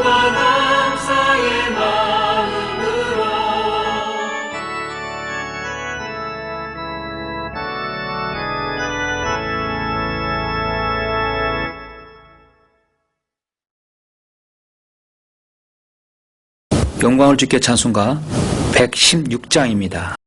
감사의 마음으로 영광을 주께 찬송가 116장입니다.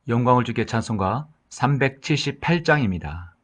영광을 주께 찬송가 378장입니다.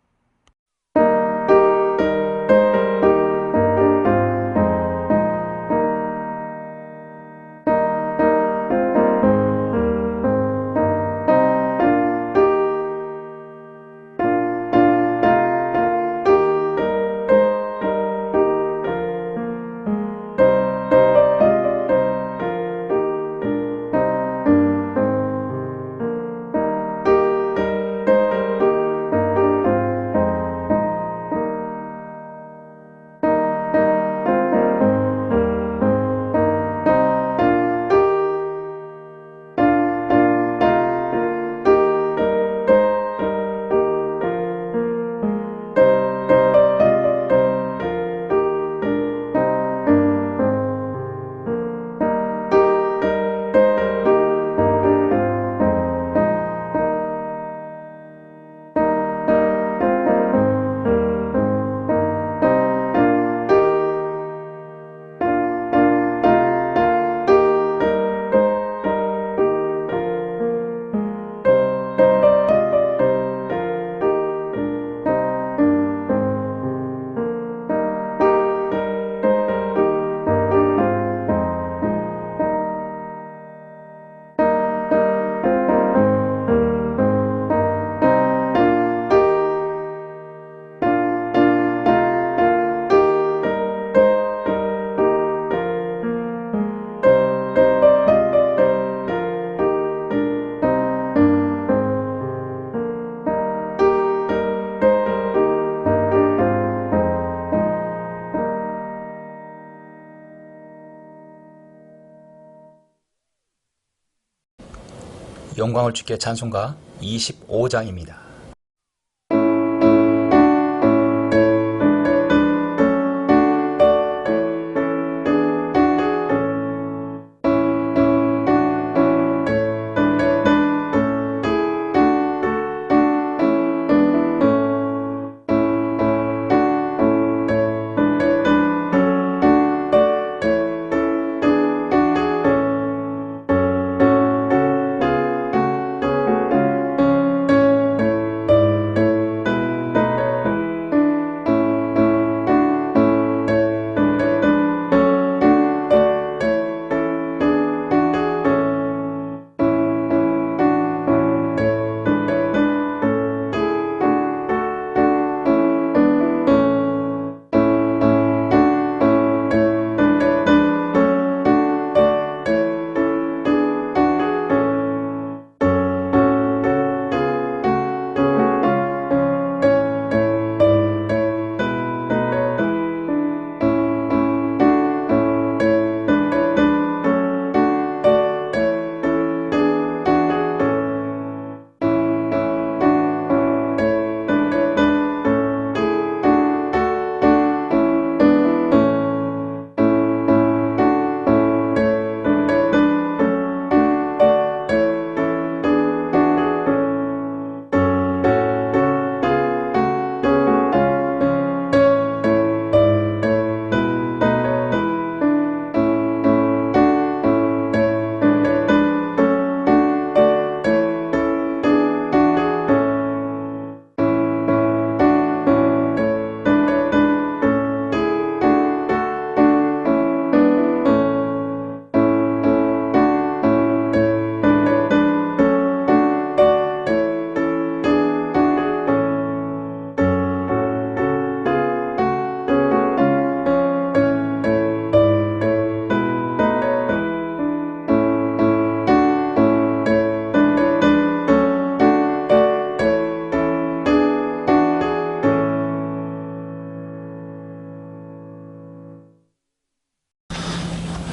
영광을 주께 찬송가 25장입니다.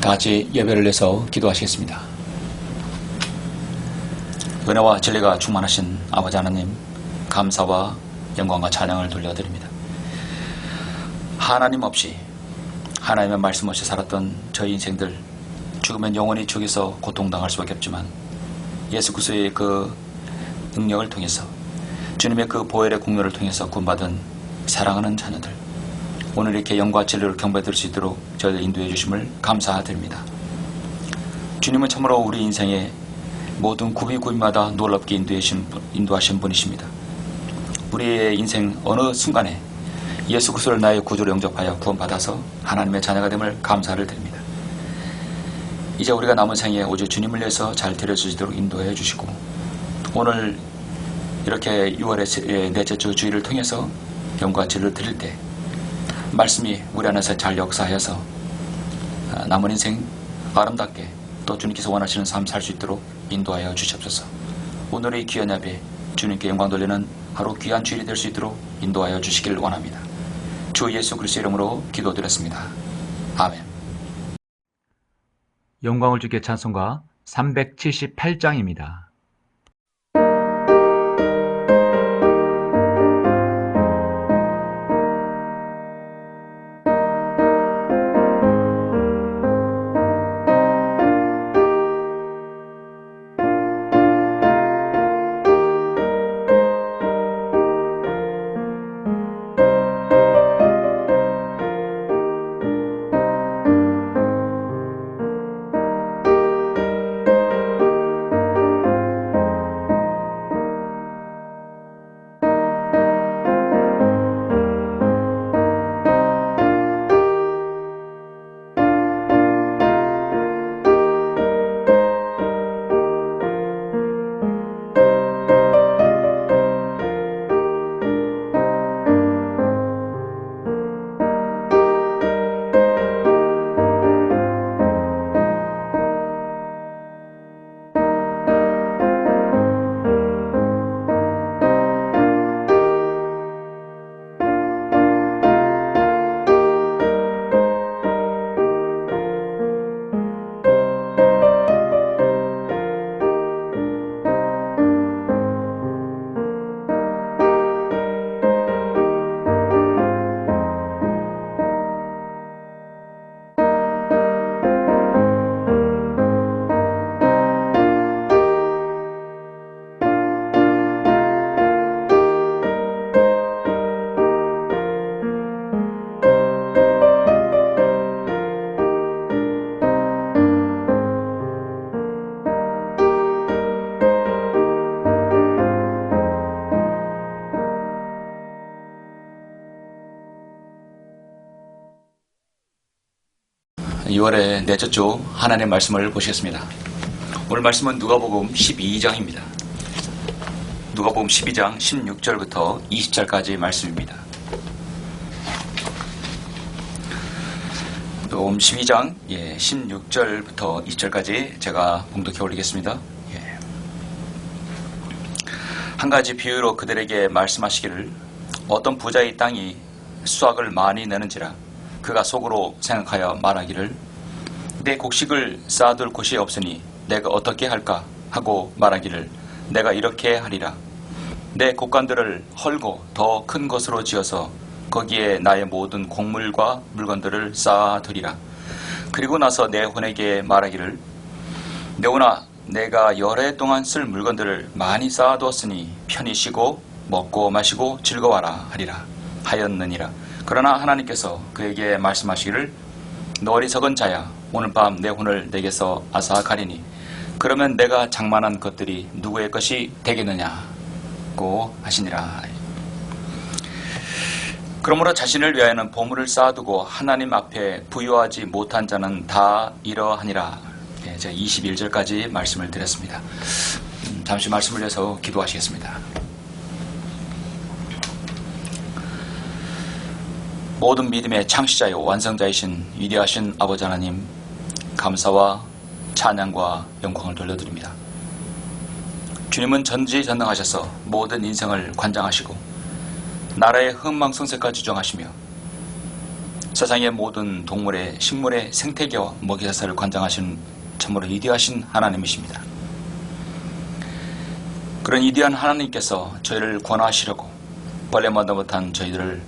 다 같이 예배를 내서 기도하시겠습니다. 은혜와 진리가 충만하신 아버지 하나님, 감사와 영광과 찬양을 돌려드립니다. 하나님 없이, 하나님의 말씀 없이 살았던 저희 인생들, 죽으면 영원히 죽여서 고통당할 수밖에 없지만 예수 그리스도의 그 능력을 통해서, 주님의 그 보혈의 공로를 통해서 구원받은 사랑하는 자녀들, 오늘 이렇게 영과 진리로 경배드릴 수 있도록 저희를 인도해 주심을 감사드립니다. 주님은 참으로 우리 인생의 모든 구비구비마다 놀랍게 인도하신 분이십니다. 우리의 인생 어느 순간에 예수 그리스도를 나의 구주로 영접하여 구원받아서 하나님의 자녀가 됨을 감사를 드립니다. 이제 우리가 남은 생에 오직 주님을 위해서 잘 드려지도록 인도해 주시고, 오늘 이렇게 6월의 넷째 주 주일을 통해서 영과 진리를 드릴 때 말씀이 우리 안에서 잘 역사하여서 남은 인생 아름답게 또 주님께서 원하시는 삶 살 수 있도록 인도하여 주시옵소서. 오늘의 귀한 예배, 주님께 영광 돌리는 하루 귀한 주일이 될 수 있도록 인도하여 주시길 원합니다. 주 예수 그리스도 이름으로 기도드렸습니다. 아멘. 영광을 주께 찬송가 378장입니다. (6월의) 넷째 주 하나님의 말씀을 보시겠습니다. 오늘 말씀은 누가복음 12장입니다. 누가복음 12장 16절부터 20절까지 말씀입니다. 누가복음 12장 16절부터 20절까지 제가 봉독해 올리겠습니다. 한 가지 비유로 그들에게 말씀하시기를, 어떤 부자의 땅이 수확을 많이 내는지라 그가 속으로 생각하여 말하기를, 내 곡식을 쌓아둘 곳이 없으니 내가 어떻게 할까 하고 말하기를, 내가 이렇게 하리라. 내 곡간들을 헐고 더 큰 것으로 지어서 거기에 나의 모든 곡물과 물건들을 쌓아두리라. 그리고 나서 내 혼에게 말하기를, 내오나 내가 열해 동안 쓸 물건들을 많이 쌓아두었으니 편히 쉬고 먹고 마시고 즐거워하라 하리라 하였느니라. 그러나 하나님께서 그에게 말씀하시기를, 너 어리석은 자야, 오늘 밤 내 혼을 내게서 앗아가리니 그러면 내가 장만한 것들이 누구의 것이 되겠느냐고 하시니라. 그러므로 자신을 위하여는 보물을 쌓아두고 하나님 앞에 부유하지 못한 자는 다 이러하니라. 제가 21절까지 말씀을 드렸습니다. 잠시 말씀을 위해서 기도하시겠습니다. 모든 믿음의 창시자요 완성자이신 위대하신 아버지 하나님, 감사와 찬양과 영광을 돌려드립니다. 주님은 전지전능하셔서 모든 인생을 관장하시고 나라의 흥망성쇠까지 주정하시며 세상의 모든 동물의 식물의 생태계와 먹이사슬을 관장하시는 참으로 위대하신 하나님이십니다. 그런 위대한 하나님께서 저희를 구원하시려고 벌레마다 못한 저희들을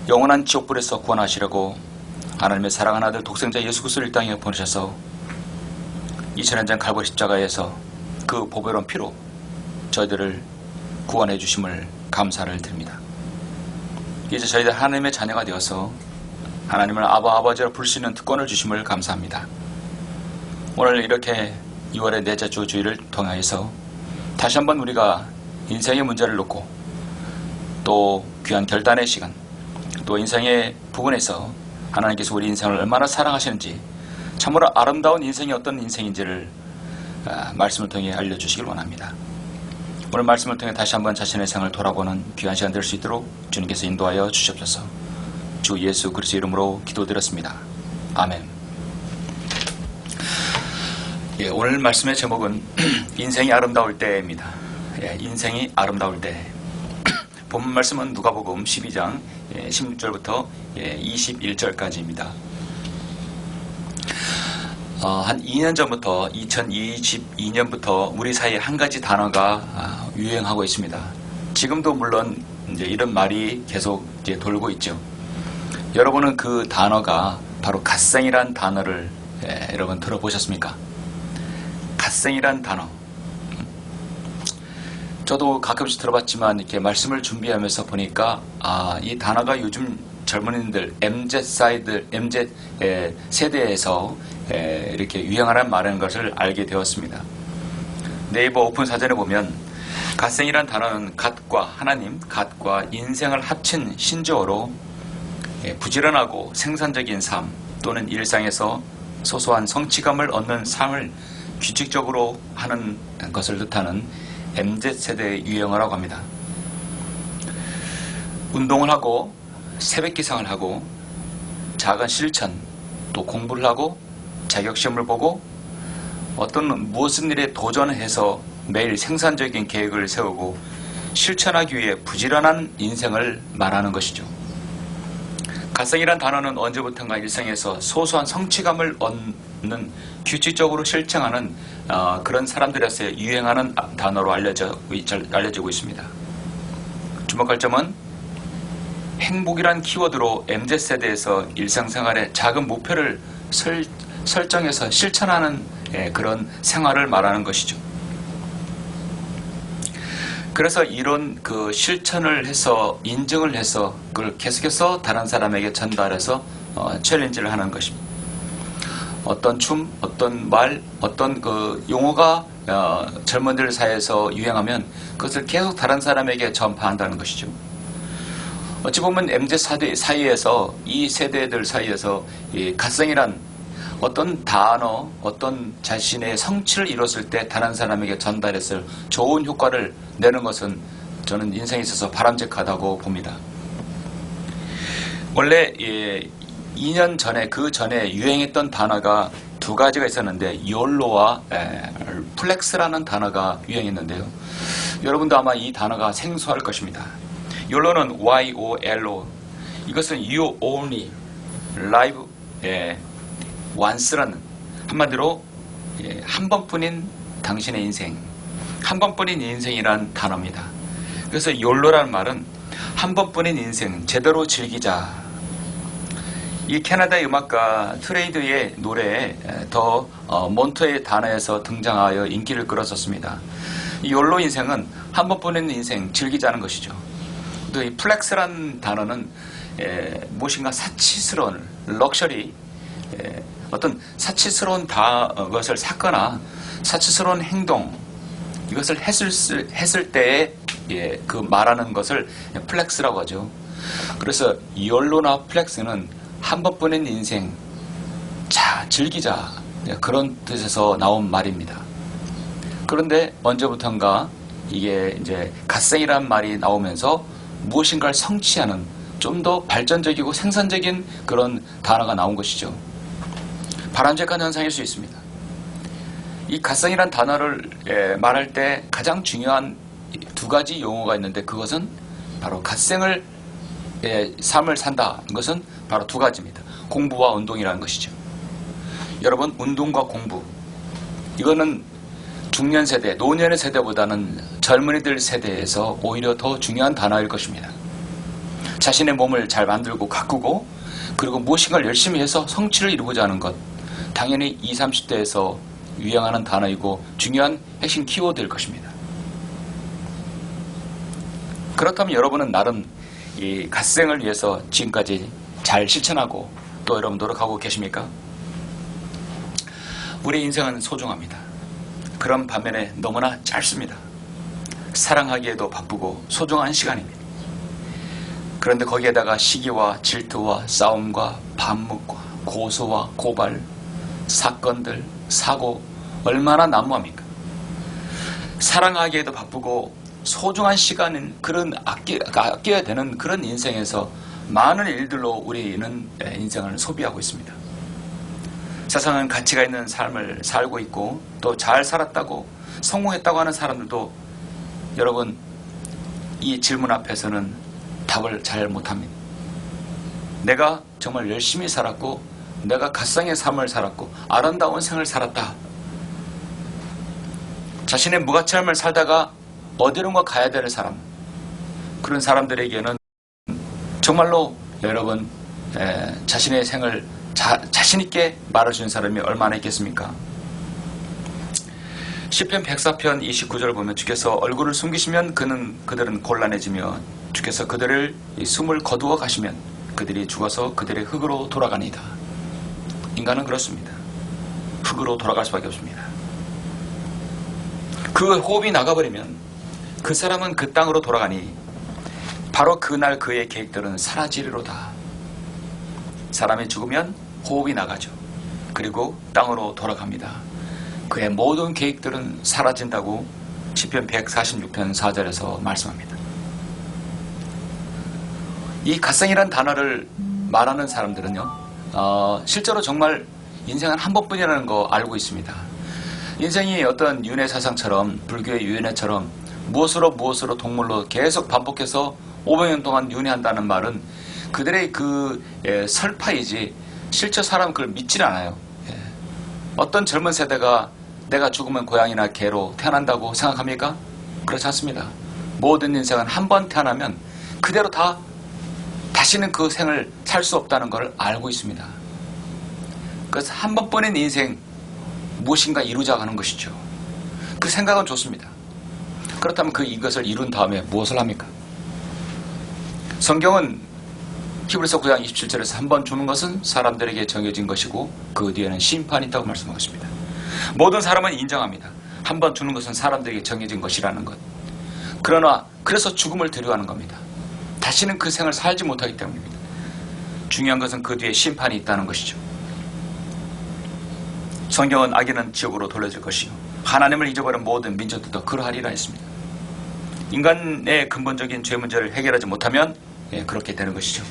영원한 지옥불에서 구원하시려고 하나님의 사랑하는 아들 독생자 예수 그리스도를 이 땅에 보내셔서 2000년 전 갈보리 십자가에서 그 보배로운 피로 저희들을 구원해 주심을 감사를 드립니다. 이제 저희들 하나님의 자녀가 되어서 하나님을 아버지로 부를 수 있는 특권을 주심을 감사합니다. 오늘 이렇게 6월의 넷째 주 주일을 통하여서 다시 한번 우리가 인생의 문제를 놓고 또 귀한 결단의 시간, 또 인생의 부분에서 하나님께서 우리 인생을 얼마나 사랑하시는지, 참으로 아름다운 인생이 어떤 인생인지를 말씀을 통해 알려주시길 원합니다. 오늘 말씀을 통해 다시 한번 자신의 생을 돌아보는 귀한 시간 될 수 있도록 주님께서 인도하여 주시옵소서. 주 예수 그리스도 이름으로 기도드렸습니다. 아멘. 예, 오늘 말씀의 제목은 인생이 아름다울 때입니다. 예, 인생이 아름다울 때. 본문 말씀은 누가복음 12장 16절부터 21절까지입니다. 한 2년 전부터 2022년부터 우리 사이에 한 가지 단어가 유행하고 있습니다. 지금도 물론 이제 이런 말이 계속 이제 돌고 있죠. 여러분은 그 단어가 바로 갓생이란 단어를 여러분 들어보셨습니까? 갓생이란 단어. 저도 가끔씩 들어봤지만 이렇게 말씀을 준비하면서 보니까 이 단어가 요즘 젊은이들 MZ 세대에서 이렇게 유행하는 말인 것을 알게 되었습니다. 네이버 오픈 사전에 보면 갓생이란 단어는 갓과 하나님, 갓과 인생을 합친 신조어로 부지런하고 생산적인 삶 또는 일상에서 소소한 성취감을 얻는 삶을 규칙적으로 하는 것을 뜻하는 MZ세대의 유행어라고 합니다. 운동을 하고 새벽 기상을 하고 작은 실천, 또 공부를 하고 자격시험을 보고 어떤 무엇은 일에 도전해서 매일 생산적인 계획을 세우고 실천하기 위해 부지런한 인생을 말하는 것이죠. 갓생이란 단어는 언제부턴가 일상에서 소소한 성취감을 얻는 규칙적으로 실천하는 그런 사람들에서 유행하는 단어로 알려지고 있습니다. 주목할 점은 행복이란 키워드로 MZ세대에서 일상생활에 작은 목표를 설정해서 실천하는 그런 생활을 말하는 것이죠. 그래서 이런 그 실천을 해서 인증을 해서 그걸 계속해서 다른 사람에게 전달해서 챌린지를 하는 것입니다. 어떤 춤, 어떤 말, 어떤 그 용어가 젊은이들 사이에서 유행하면 그것을 계속 다른 사람에게 전파한다는 것이죠. 어찌 보면 MZ 세대 사이에서 이 세대들 사이에서 이 갓생이란 어떤 단어, 어떤 자신의 성취를 이뤘을 때 다른 사람에게 전달했을 좋은 효과를 내는 것은 저는 인생에 있어서 바람직하다고 봅니다. 원래 2년 전에 그 전에 유행했던 단어가 두 가지가 있었는데 YOLO와 플렉스라는 단어가 유행했는데요. 여러분도 아마 이 단어가 생소할 것입니다. YOLO는 Y-O-L-O, 이것은 You Only Live once라는, 한마디로 한 번뿐인 당신의 인생, 한 번뿐인 인생이란 단어입니다. 그래서 YOLO라는 말은 한 번뿐인 인생 제대로 즐기자. 이 캐나다의 음악가 트레이드의 노래에 더 몬트의 단어에서 등장하여 인기를 끌었었습니다. 이 YOLO 인생은 한 번뿐인 인생 즐기자는 것이죠. 또 이 플렉스라는 단어는 무엇인가 사치스러운 럭셔리, 어떤 사치스러운 것을 샀거나 사치스러운 행동, 이것을 했을 때에 그 말하는 것을 플렉스라고 하죠. 그래서 YOLO나 플렉스는 한 번뿐인 인생, 자 즐기자, 그런 뜻에서 나온 말입니다. 그런데 언제부턴가 이게 이제 갓생이란 말이 나오면서 무엇인가를 성취하는 좀 더 발전적이고 생산적인 그런 단어가 나온 것이죠. 바람직한 현상일 수 있습니다. 이 갓생이란 단어를 말할 때 가장 중요한 두 가지 용어가 있는데, 그것은 바로 갓생을 삶을 산다. 이것은 바로 두 가지입니다. 공부와 운동이라는 것이죠. 여러분, 운동과 공부, 이거는 중년 세대, 노년의 세대보다는 젊은이들 세대에서 오히려 더 중요한 단어일 것입니다. 자신의 몸을 잘 만들고 가꾸고 그리고 무엇인가를 열심히 해서 성취를 이루고자 하는 것, 당연히 20, 30대에서 유행하는 단어이고 중요한 핵심 키워드일 것입니다. 그렇다면 여러분은 나름 이 갓생을 위해서 지금까지 잘 실천하고 또 여러분 노력하고 계십니까? 우리 인생은 소중합니다. 그런 반면에 너무나 짧습니다. 사랑하기에도 바쁘고 소중한 시간입니다. 그런데 거기에다가 시기와 질투와 싸움과 반목과 고소와 고발, 사건들, 사고 얼마나 난무합니까? 사랑하기에도 바쁘고 소중한 시간은 그런 아껴야 되는 그런 인생에서 많은 일들로 우리는 인생을 소비하고 있습니다. 세상은 가치가 있는 삶을 살고 있고 또 잘 살았다고 성공했다고 하는 사람들도 여러분 이 질문 앞에서는 답을 잘 못합니다. 내가 정말 열심히 살았고 내가 갓상의 삶을 살았고 아름다운 생을 살았다. 자신의 무가치함을 살다가 어디론가 가야 될 사람, 그런 사람들에게는 정말로 여러분 자신의 생을 자신있게 말해주는 사람이 얼마나 있겠습니까? 시편 104편 29절 보면 주께서 얼굴을 숨기시면 그들은 곤란해지며 주께서 그들을 숨을 거두어 가시면 그들이 죽어서 그들의 흙으로 돌아가니다. 인간은 그렇습니다. 흙으로 돌아갈 수밖에 없습니다. 그 호흡이 나가버리면 그 사람은 그 땅으로 돌아가니 바로 그날 그의 계획들은 사라지리로다. 사람이 죽으면 호흡이 나가죠. 그리고 땅으로 돌아갑니다. 그의 모든 계획들은 사라진다고 시편 146편 4절에서 말씀합니다. 이 갓생이라는 단어를 말하는 사람들은요, 실제로 정말 인생은 한 번뿐이라는 거 알고 있습니다. 인생이 어떤 윤회사상처럼 불교의 윤회처럼 무엇으로 동물로 계속 반복해서 500년 동안 윤회한다는 말은 그들의 그 설파이지 실제 사람은 그걸 믿질 않아요. 어떤 젊은 세대가 내가 죽으면 고양이나 개로 태어난다고 생각합니까? 그렇지 않습니다. 모든 인생은 한 번 태어나면 그대로 다시는 그 생을 살 수 없다는 걸 알고 있습니다. 그래서 한 번뿐인 인생 무엇인가 이루자 하는 것이죠. 그 생각은 좋습니다. 그렇다면 이것을 이룬 다음에 무엇을 합니까? 성경은 히브리서 9장 27절에서 한 번 주는 것은 사람들에게 정해진 것이고 그 뒤에는 심판이 있다고 말씀하고 있습니다. 모든 사람은 인정합니다. 한 번 주는 것은 사람들에게 정해진 것이라는 것. 그래서 죽음을 두려워하는 겁니다. 다시는 그 생을 살지 못하기 때문입니다. 중요한 것은 그 뒤에 심판이 있다는 것이죠. 성경은 악인은 지옥으로 돌려질 것이요 하나님을 잊어버린 모든 민족들도 그러하리라 했습니다. 인간의 근본적인 죄 문제를 해결하지 못하면 그렇게 되는 것이죠.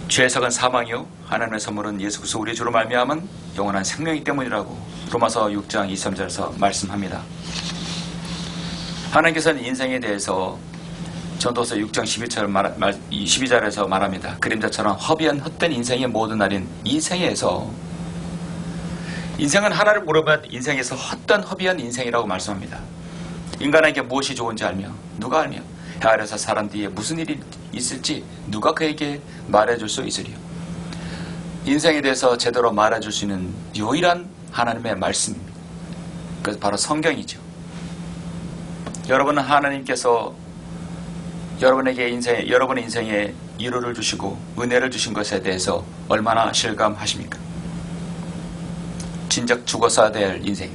죄의 삭은 사망이요 하나님의 선물은 예수 그리스도 우리 주로 말미암은 영원한 생명이기 때문이라고 로마서 6장 23절에서 말씀합니다. 하나님께서는 인생에 대해서 전도서 6장 12절에서 말합니다. 그림자처럼 허비한 헛된 인생의 모든 날인 이 생에서 인생은 하나를 물어보면 인생에서 헛된 허비한 인생이라고 말씀합니다. 인간에게 무엇이 좋은지 알며 누가 알며 해 아래서 사람 뒤에 무슨 일이 있을지 누가 그에게 말해줄 수 있으리요. 인생에 대해서 제대로 말해줄 수 있는 유일한 하나님의 말씀입니다. 그래서 바로 성경이죠. 여러분은 하나님께서 여러분의 인생에 위로를 주시고 은혜를 주신 것에 대해서 얼마나 실감하십니까? 진작 죽었어야 될 인생,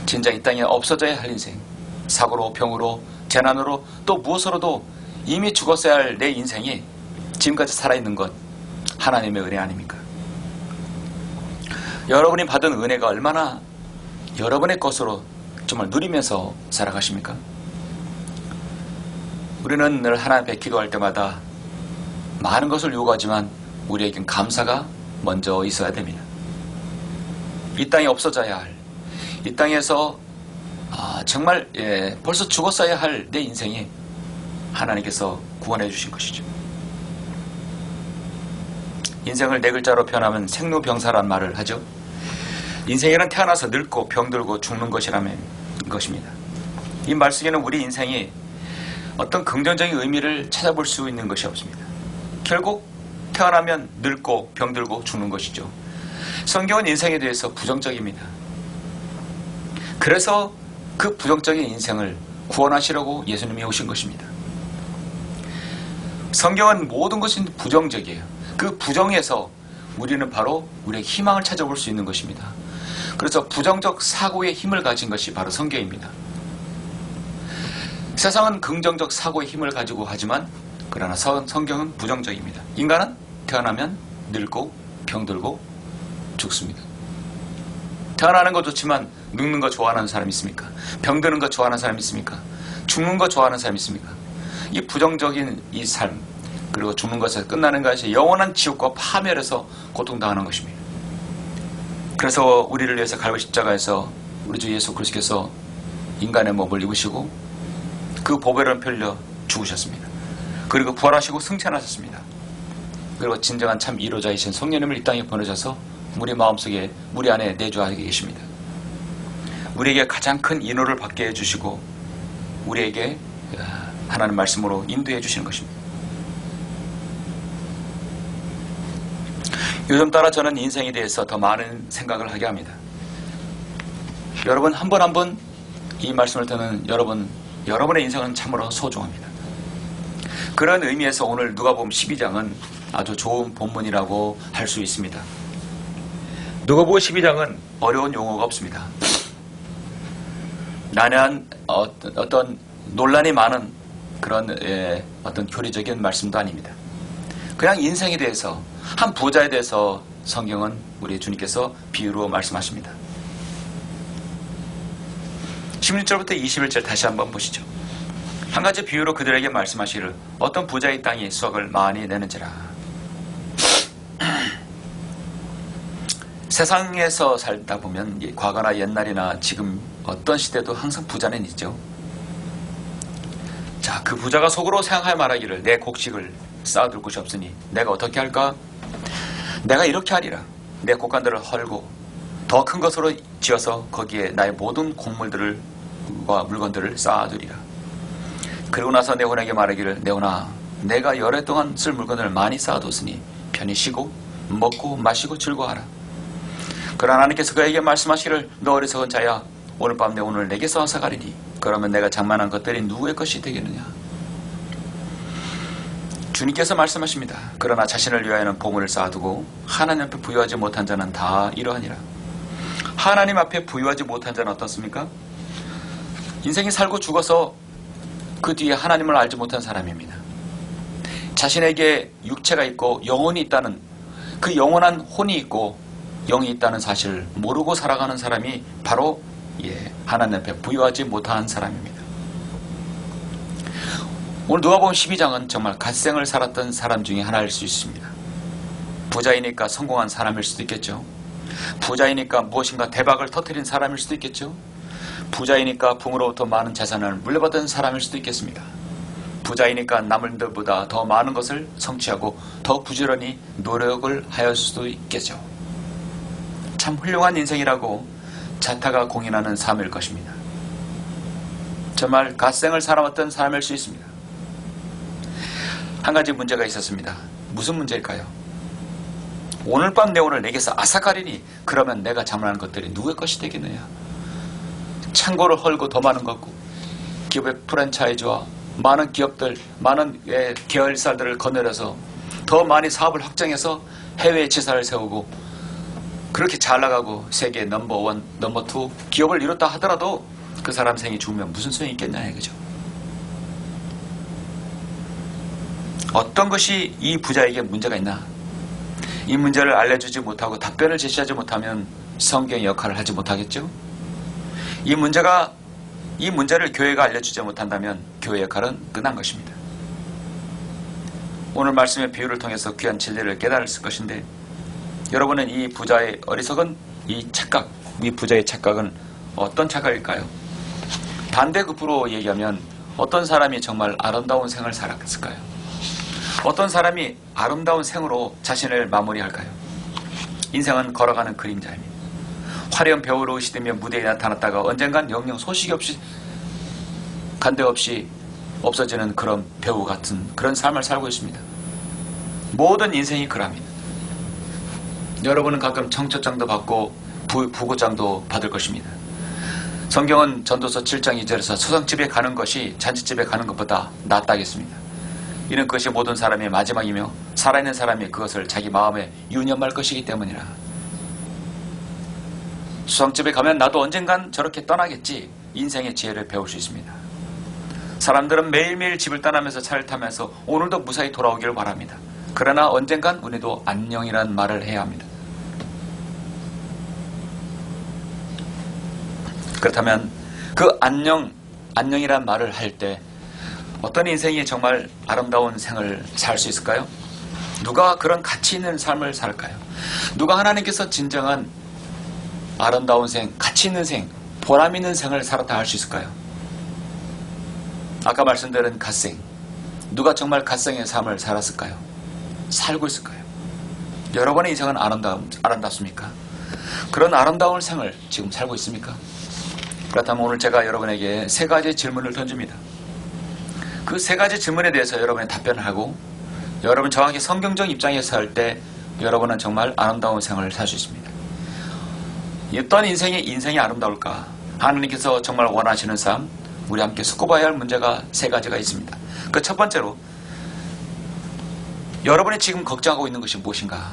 진작 이 땅에 없어져야 할 인생, 사고로 병으로 재난으로 또 무엇으로도 이미 죽었어야 할 내 인생이 지금까지 살아있는 것 하나님의 은혜 아닙니까? 여러분이 받은 은혜가 얼마나 여러분의 것으로 정말 누리면서 살아가십니까? 우리는 늘 하나님 앞에 기도할 때마다 많은 것을 요구하지만 우리에겐 감사가 먼저 있어야 됩니다. 이 땅에 없어져야 할, 이 땅에서 정말 벌써 죽었어야 할 내 인생이 하나님께서 구원해 주신 것이죠. 인생을 네 글자로 표현하면 생로병사란 말을 하죠. 인생에는 태어나서 늙고 병들고 죽는 것이라는 것입니다. 이 말 속에는 우리 인생이 어떤 긍정적인 의미를 찾아볼 수 있는 것이 없습니다. 결국 태어나면 늙고 병들고 죽는 것이죠. 성경은 인생에 대해서 부정적입니다. 그래서 그 부정적인 인생을 구원하시려고 예수님이 오신 것입니다. 성경은 모든 것이 부정적이에요. 그 부정에서 우리는 바로 우리의 희망을 찾아볼 수 있는 것입니다. 그래서 부정적 사고의 힘을 가진 것이 바로 성경입니다. 세상은 긍정적 사고의 힘을 가지고 하지만 그러나 성경은 부정적입니다. 인간은 태어나면 늙고 병들고 죽습니다. 태어나는 거 좋지만 늙는 거 좋아하는 사람이 있습니까? 병드는 거 좋아하는 사람이 있습니까? 죽는 거 좋아하는 사람이 있습니까? 이 부정적인 이 삶, 그리고 죽는 것에서 끝나는 것이 영원한 지옥과 파멸에서 고통당하는 것입니다. 그래서 우리를 위해서 갈보리 십자가에서 우리 주 예수 그리스도께서 인간의 몸을 입으시고 그 보배를 펼려 죽으셨습니다. 그리고 부활하시고 승천하셨습니다. 그리고 진정한 참 이로자이신 성령님을 이 땅에 보내셔서 우리 마음속에 우리 안에 내주하게 계십니다. 우리에게 가장 큰 인호를 받게 해주시고 우리에게 하나님 말씀으로 인도해 주시는 것입니다. 요즘 따라 저는 인생에 대해서 더 많은 생각을 하게 합니다. 여러분 한 번 한 번 이 말씀을 듣는 여러분의 인생은 참으로 소중합니다. 그런 의미에서 오늘 누가복음 12장은 아주 좋은 본문이라고 할 수 있습니다. 누가복음 12장은 어려운 용어가 없습니다. 난해한 어떤 논란이 많은 그런 어떤 교리적인 말씀도 아닙니다. 그냥 인생에 대해서 한 부자에 대해서 성경은 우리 주님께서 비유로 말씀하십니다. 16절부터 21절 다시 한번 보시죠. 한 가지 비유로 그들에게 말씀하시기를 어떤 부자의 땅이 수확을 많이 내는지라. 세상에서 살다 보면 과거나 옛날이나 지금 어떤 시대도 항상 부자는 있죠. 자, 그 부자가 속으로 생각하여 말하기를 내 곡식을 쌓아둘 곳이 없으니 내가 어떻게 할까? 내가 이렇게 하리라. 내 곡간들을 헐고 더 큰 것으로 지어서 거기에 나의 모든 곡물들과 물건들을 쌓아두리라. 그리고 나서 내 혼에게 말하기를 내 혼아 내가 열해 동안 쓸 물건을 많이 쌓아뒀으니 편히 쉬고 먹고 마시고 즐거워하라. 그러나 하나님께서 그에게 말씀하시기를 너 어리석은 자야 오늘 밤 내 오늘 내게서 앗아가리니 그러면 내가 장만한 것들이 누구의 것이 되겠느냐. 주님께서 말씀하십니다. 그러나 자신을 위하여는 보물을 쌓아두고 하나님 앞에 부유하지 못한 자는 다 이러하니라. 하나님 앞에 부유하지 못한 자는 어떻습니까? 인생이 살고 죽어서 그 뒤에 하나님을 알지 못한 사람입니다. 자신에게 육체가 있고 영혼이 있다는 그 영원한 혼이 있고 영이 있다는 사실을 모르고 살아가는 사람이 바로 하나님 앞에 부유하지 못한 사람입니다. 오늘 누가복음 12장은 정말 갓생을 살았던 사람 중에 하나일 수 있습니다. 부자이니까 성공한 사람일 수도 있겠죠. 부자이니까 무엇인가 대박을 터뜨린 사람일 수도 있겠죠. 부자이니까 부모로부터 많은 재산을 물려받은 사람일 수도 있겠습니다. 부자이니까 남들보다 더 많은 것을 성취하고 더 부지런히 노력을 하였을 수도 있겠죠. 참 훌륭한 인생이라고 자타가 공인하는 삶일 것입니다. 정말 갓생을 살아왔던 사람일 수 있습니다. 한 가지 문제가 있었습니다. 무슨 문제일까요? 오늘 밤 내 오늘 내게서 앗아가리니 그러면 내가 장만한 것들이 누구의 것이 되겠느냐. 창고를 헐고 더 많은 것, 기업의 프랜차이즈와 많은 기업들, 많은 계열사들을 거느려서 더 많이 사업을 확장해서 해외에 지사를 세우고 그렇게 잘 나가고 세계 넘버원, 넘버2 기업을 이뤘다 하더라도 그 사람 생이 죽으면 무슨 소용이 있겠냐 이거죠. 어떤 것이 이 부자에게 문제가 있나? 이 문제를 알려주지 못하고 답변을 제시하지 못하면 성경의 역할을 하지 못하겠죠? 이 문제를 교회가 알려주지 못한다면 교회 역할은 끝난 것입니다. 오늘 말씀의 비유를 통해서 귀한 진리를 깨달을 것인데 여러분은 이 부자의 어리석은 이 착각, 이 부자의 착각은 어떤 착각일까요? 반대급부로 얘기하면 어떤 사람이 정말 아름다운 생을 살았을까요? 어떤 사람이 아름다운 생으로 자신을 마무리할까요? 인생은 걸어가는 그림자입니다. 화려한 배우로 의시되며 무대에 나타났다가 언젠간 영영 소식이 없이 간데 없이 없어지는 그런 배우 같은 그런 삶을 살고 있습니다. 모든 인생이 그럽니다. 여러분은 가끔 청첩장도 받고 부고장도 받을 것입니다. 성경은 전도서 7장 2절에서 초상집에 가는 것이 잔치집에 가는 것보다 낫다 하겠습니다. 이는 그것이 모든 사람의 마지막이며 살아있는 사람이 그것을 자기 마음에 유념할 것이기 때문이라. 수상집에 가면 나도 언젠간 저렇게 떠나겠지, 인생의 지혜를 배울 수 있습니다. 사람들은 매일매일 집을 떠나면서 차를 타면서 오늘도 무사히 돌아오기를 바랍니다. 그러나 언젠간 우리도 안녕이란 말을 해야 합니다. 그렇다면 그 안녕이란 말을 할 때 어떤 인생이 정말 아름다운 생을 살 수 있을까요? 누가 그런 가치 있는 삶을 살까요? 누가 하나님께서 진정한 아름다운 생, 가치 있는 생, 보람 있는 생을 살았다 할 수 있을까요? 아까 말씀드린 갓생, 누가 정말 갓생의 삶을 살았을까요? 살고 있을까요? 여러분의 인생은 아름답습니까? 그런 아름다운 생을 지금 살고 있습니까? 그렇다면 오늘 제가 여러분에게 세 가지 질문을 던집니다. 그 세 가지 질문에 대해서 여러분이 답변을 하고 여러분 정확히 성경적 입장에서 할 때 여러분은 정말 아름다운 생을 살 수 있습니다. 어떤 인생이 아름다울까? 하나님께서 정말 원하시는 삶, 우리 함께 숙고봐야 할 문제가 세 가지가 있습니다. 그 첫 번째로 여러분이 지금 걱정하고 있는 것이 무엇인가?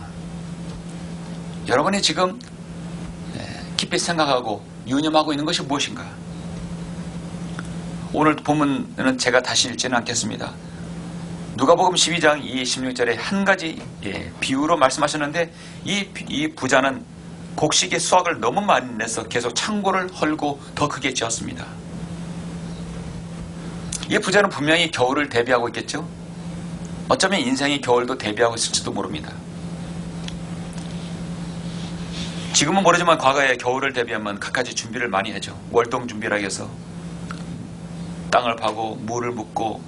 여러분이 지금 깊이 생각하고 유념하고 있는 것이 무엇인가? 오늘 본문은 제가 다시 읽지는 않겠습니다. 누가복음 12장 16절에 한 가지 비유로 말씀하셨는데 이 부자는 곡식의 수확을 너무 많이 내서 계속 창고를 헐고 더 크게 지었습니다. 이 부자는 분명히 겨울을 대비하고 있겠죠? 어쩌면 인생이 겨울도 대비하고 있을지도 모릅니다. 지금은 모르지만 과거에 겨울을 대비하면 갖가지 준비를 많이 하죠. 월동 준비라 해서 땅을 파고 물을 묻고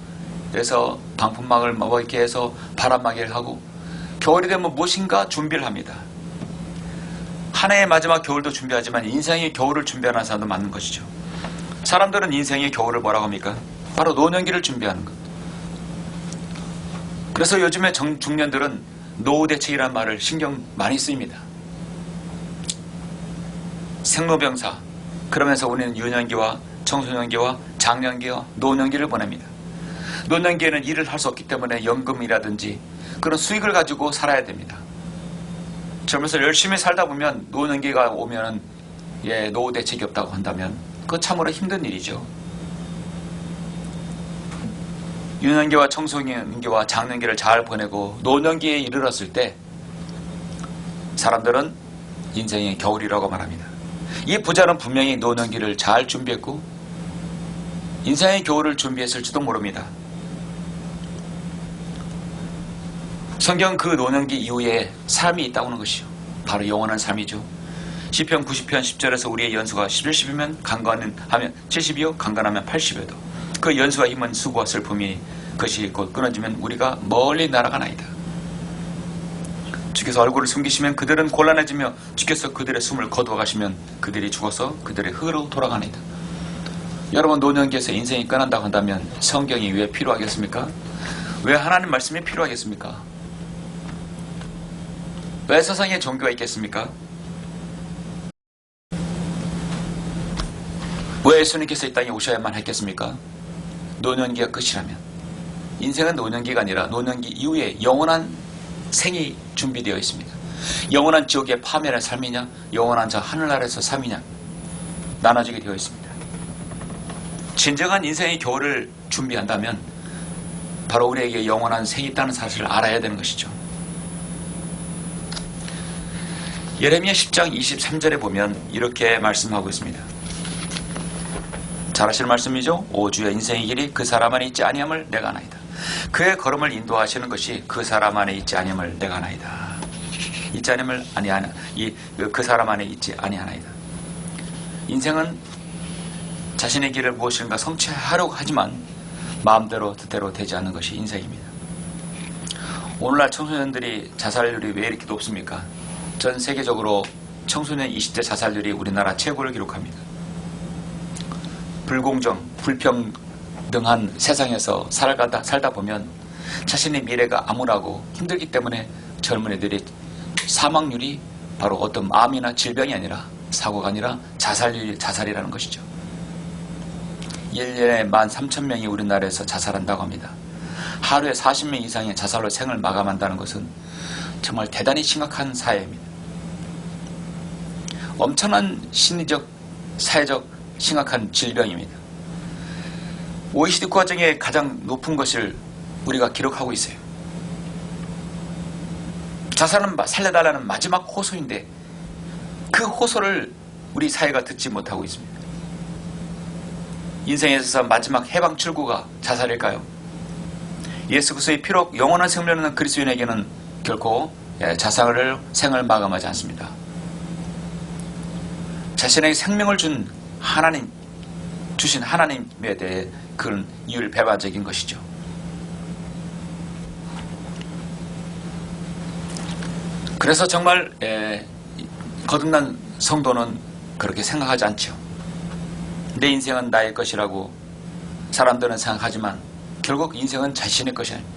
그래서 방풍막을 뭐 이렇게 해서 바람막이를 하고 겨울이 되면 무엇인가 준비를 합니다. 한 해의 마지막 겨울도 준비하지만 인생의 겨울을 준비하는 사람도 많은 것이죠. 사람들은 인생의 겨울을 뭐라고 합니까? 바로 노년기를 준비하는 것. 그래서 요즘에 중년들은 노후대책이라는 말을 신경 많이 쓰입니다. 생로병사, 그러면서 우리는 유년기와 청소년기와 장년기와 노년기를 보냅니다. 노년기에는 일을 할 수 없기 때문에 연금이라든지 그런 수익을 가지고 살아야 됩니다. 젊어서 열심히 살다 보면 노년기가 오면은 노후 대책이 없다고 한다면 그거 참으로 힘든 일이죠. 유년기와 청소년기와 장년기를 잘 보내고 노년기에 이르렀을 때 사람들은 인생의 겨울이라고 말합니다. 이 부자는 분명히 노년기를 잘 준비했고 인생의 겨울을 준비했을지도 모릅니다. 성경 그 노년기 이후에 삶이 있다고 하는 것이요. 바로 영원한 삶이죠. 시편 90편 10절에서 우리의 연수가 70이면 강건하면 70이요 강건하면 80여도. 그 연수와 힘은 수고와 슬픔이 그것이 곧 끊어지면 우리가 멀리 날아가나이다. 주께서 얼굴을 숨기시면 그들은 곤란해지며 주께서 그들의 숨을 거두어 가시면 그들이 죽어서 그들의 흙으로 돌아가나이다. 여러분 노년기에서 인생이 끝난다고 한다면 성경이 왜 필요하겠습니까? 왜 하나님 말씀이 필요하겠습니까? 왜 세상에 종교가 있겠습니까? 왜 예수님께서 이 땅에 오셔야만 했겠습니까? 노년기가 끝이라면. 인생은 노년기가 아니라 노년기 이후에 영원한 생이 준비되어 있습니다. 영원한 지옥의 파멸의 삶이냐 영원한 저 하늘나라에서 삶이냐 나눠지게 되어 있습니다. 진정한 인생의 겨울을 준비한다면 바로 우리에게 영원한 생이 있다는 사실을 알아야 되는 것이죠. 예레미야 10장 23절에 보면 이렇게 말씀하고 있습니다. 잘 아시는 말씀이죠. 오 주의 인생의 길이 그 사람 안에 있지 아니함을 내가 아나이다. 그의 걸음을 인도하시는 것이 그 사람 안에 있지 아니함을 내가 아나이다. 있지 아니함을 그 사람 안에 있지 아니하나이다. 인생은 자신의 길을 무엇인가 성취하려고 하지만 마음대로 뜻대로 되지 않는 것이 인생입니다. 오늘날 청소년들이 자살률이 왜 이렇게 높습니까? 전 세계적으로 청소년 20대 자살률이 우리나라 최고를 기록합니다. 불공정, 불평등한 세상에서 살다 보면 자신의 미래가 암울하고 힘들기 때문에 젊은이들이 사망률이 바로 어떤 암이나 질병이 아니라 사고가 아니라 자살이라는 것이죠. 1년에 13,000명이 우리나라에서 자살한다고 합니다. 하루에 40명 이상의 자살로 생을 마감한다는 것은 정말 대단히 심각한 사회입니다. 엄청난 심리적, 사회적 심각한 질병입니다. OECD 국가 중에 가장 높은 것을 우리가 기록하고 있어요. 자살은 살려달라는 마지막 호소인데 그 호소를 우리 사회가 듣지 못하고 있습니다. 인생에서 마지막 해방 출구가 자살일까요? 예수 그리스도의 피로 영원한 생명을 얻는 그리스도인에게는 결코 자살을 생을 마감하지 않습니다. 자신에게 생명을 주신 하나님에 대해 그런 이율 배반적인 것이죠. 그래서 정말 거듭난 성도는 그렇게 생각하지 않죠. 내 인생은 나의 것이라고 사람들은 생각하지만 결국 인생은 자신의 것이 아닙니다.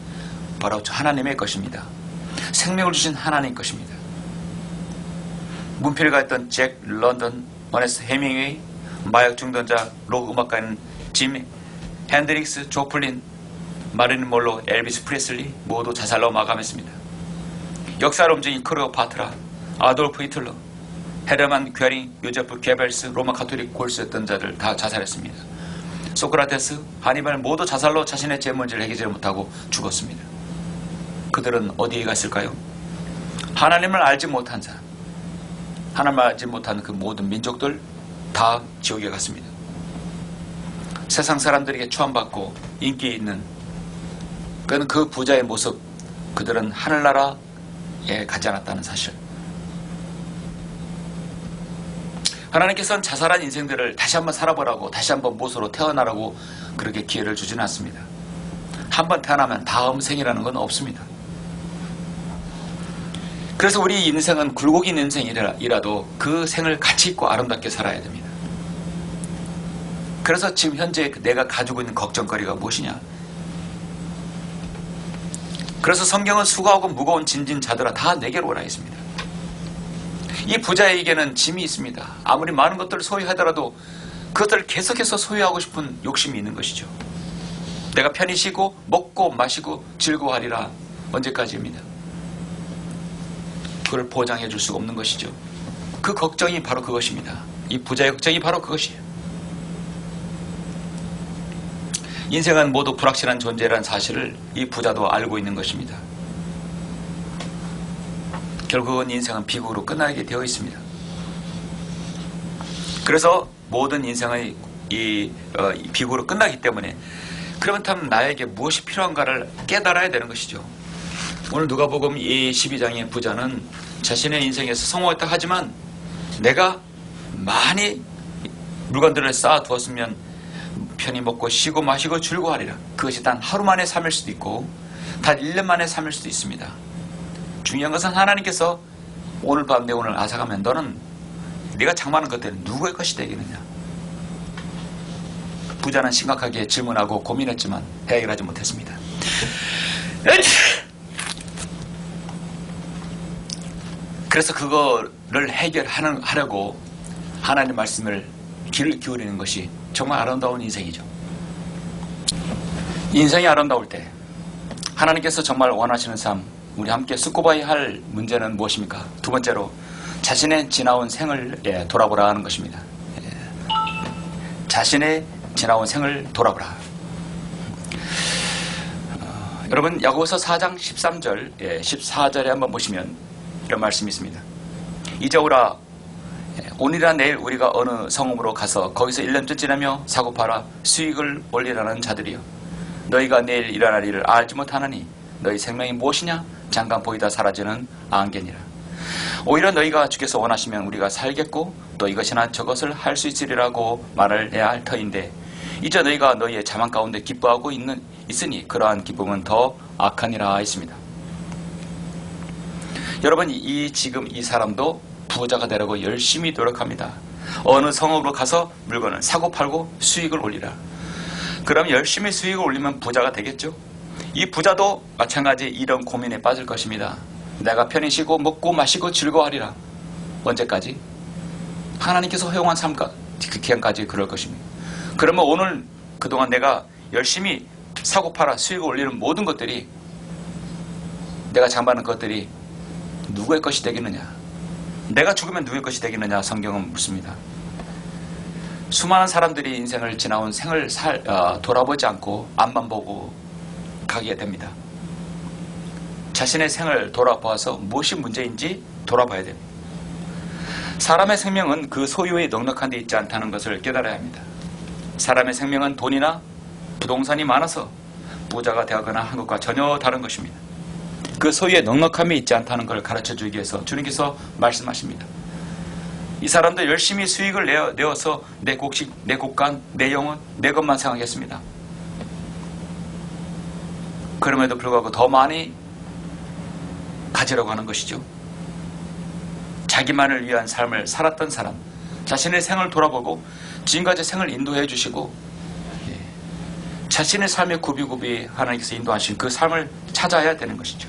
바로 하나님의 것입니다. 생명을 주신 하나님 것입니다. 문필을 가했던 잭 런던, 어네스트 해밍웨이, 마약 중독자, 록 음악가인 짐 핸드릭스, 조플린, 마릴린 몰로, 엘비스 프레슬리 모두 자살로 마감했습니다. 역사를 움직인 클레오파트라, 아돌프 히틀러, 헤르만 괴링, 요제프 게벨스, 로마 가톨릭 골수였던 자들 다 자살했습니다. 소크라테스, 하니발 모두 자살로 자신의 죄 문제를 해결하지 못하고 죽었습니다. 그들은 어디에 갔을까요? 하나님을 알지 못한 자, 하나님을 알지 못한 그 모든 민족들 다 지옥에 갔습니다. 세상 사람들에게 추앙받고 인기 있는 그 부자의 모습, 그들은 하늘나라에 가지 않았다는 사실. 하나님께서는 자살한 인생들을 다시 한번 살아보라고, 다시 한번 못으로 태어나라고 그렇게 기회를 주지는 않습니다. 한번 태어나면 다음 생이라는 건 없습니다. 그래서 우리 인생은 굴곡인 인생이라도 그 생을 가치 있고 아름답게 살아야 됩니다. 그래서 지금 현재 내가 가지고 있는 걱정거리가 무엇이냐? 그래서 성경은 수고하고 무거운 짐진 자들아 다 내게로 오라 했습니다. 이 부자에게는 짐이 있습니다. 아무리 많은 것들을 소유하더라도 그것들을 계속해서 소유하고 싶은 욕심이 있는 것이죠. 내가 편히 쉬고 먹고 마시고 즐거워하리라. 언제까지입니다. 그걸 보장해 줄 수가 없는 것이죠. 그 걱정이 바로 그것입니다. 이 부자의 걱정이 바로 그것이에요. 인생은 모두 불확실한 존재라는 사실을 이 부자도 알고 있는 것입니다. 결국은 인생은 비극으로 끝나게 되어 있습니다. 그래서 모든 인생의 비극으로 끝나기 때문에 그러면 참 나에게 무엇이 필요한가를 깨달아야 되는 것이죠. 오늘 누가복음 12장의 부자는 자신의 인생에서 성공했다 하지만 내가 많이 물건들을 쌓아두었으면 편히 먹고 쉬고 마시고 즐거워하리라. 그것이 단 하루 만의 삶일 수도 있고 단 1년 만의 삶일 수도 있습니다. 중요한 것은 하나님께서 오늘 밤 내 오늘 앗아가면 너는 네가 장만한 것들은 누구의 것이 되겠느냐. 부자는 심각하게 질문하고 고민했지만 해결하지 못했습니다. 그래서 그거를 해결하려고 하나님 말씀을 귀를 기울이는 것이 정말 아름다운 인생이죠. 인생이 아름다울 때 하나님께서 정말 원하시는 삶, 우리 함께 쑥고봐야 할 문제는 무엇입니까? 두 번째로 자신의 지나온 생을 돌아보라 하는 것입니다. 자신의 지나온 생을 돌아보라. 여러분 야고보서 4장 13절 14절에 한번 보시면 이런 말씀이 있습니다. 이제 오라. 오늘이나 내일 우리가 어느 성읍으로 가서 거기서 1년쯤 지나며 사고 팔아 수익을 올리라는 자들이여. 너희가 내일 일어날 일을 알지 못하느니 너희 생명이 무엇이냐? 잠깐 보이다 사라지는 안개니라. 오히려 너희가 주께서 원하시면 우리가 살겠고 또 이것이나 저것을 할 수 있으리라고 말을 해야 할 터인데 이제 너희가 너희의 자만 가운데 기뻐하고 있으니 그러한 기쁨은 더 악하니라 했습니다. 여러분, 지금 이 사람도 부자가 되려고 열심히 노력합니다. 어느 성읍으로 가서 물건을 사고 팔고 수익을 올리라. 그럼 열심히 수익을 올리면 부자가 되겠죠? 이 부자도 마찬가지 이런 고민에 빠질 것입니다. 내가 편히 쉬고 먹고 마시고 즐거워하리라. 언제까지? 하나님께서 허용한 삶과 그 기간까지 그럴 것입니다. 그러면 오늘 그동안 내가 열심히 사고 팔아 수익을 올리는 모든 것들이, 내가 장만하는 것들이 누구의 것이 되겠느냐? 내가 죽으면 누구의 것이 되겠느냐? 성경은 묻습니다. 수많은 사람들이 인생을 지나온 생을 돌아보지 않고 앞만 보고 가게 됩니다. 자신의 생을 돌아보아서 무엇이 문제인지 돌아봐야 됩니다. 사람의 생명은 그 소유에 넉넉한 데 있지 않다는 것을 깨달아야 합니다. 사람의 생명은 돈이나 부동산이 많아서 부자가 되거나 한 것과 전혀 다른 것입니다. 그 소유에 넉넉함이 있지 않다는 걸 가르쳐주기 위해서 주님께서 말씀하십니다. 이 사람들 열심히 수익을 내어서 내 곡식, 내 곡간, 내 영혼, 내 것만 생각했습니다. 그럼에도 불구하고 더 많이 가지려고 하는 것이죠. 자기만을 위한 삶을 살았던 사람, 자신의 생을 돌아보고 지금까지 생을 인도해 주시고 자신의 삶의 굽이굽이 하나님께서 인도하신 그 삶을 찾아야 되는 것이죠.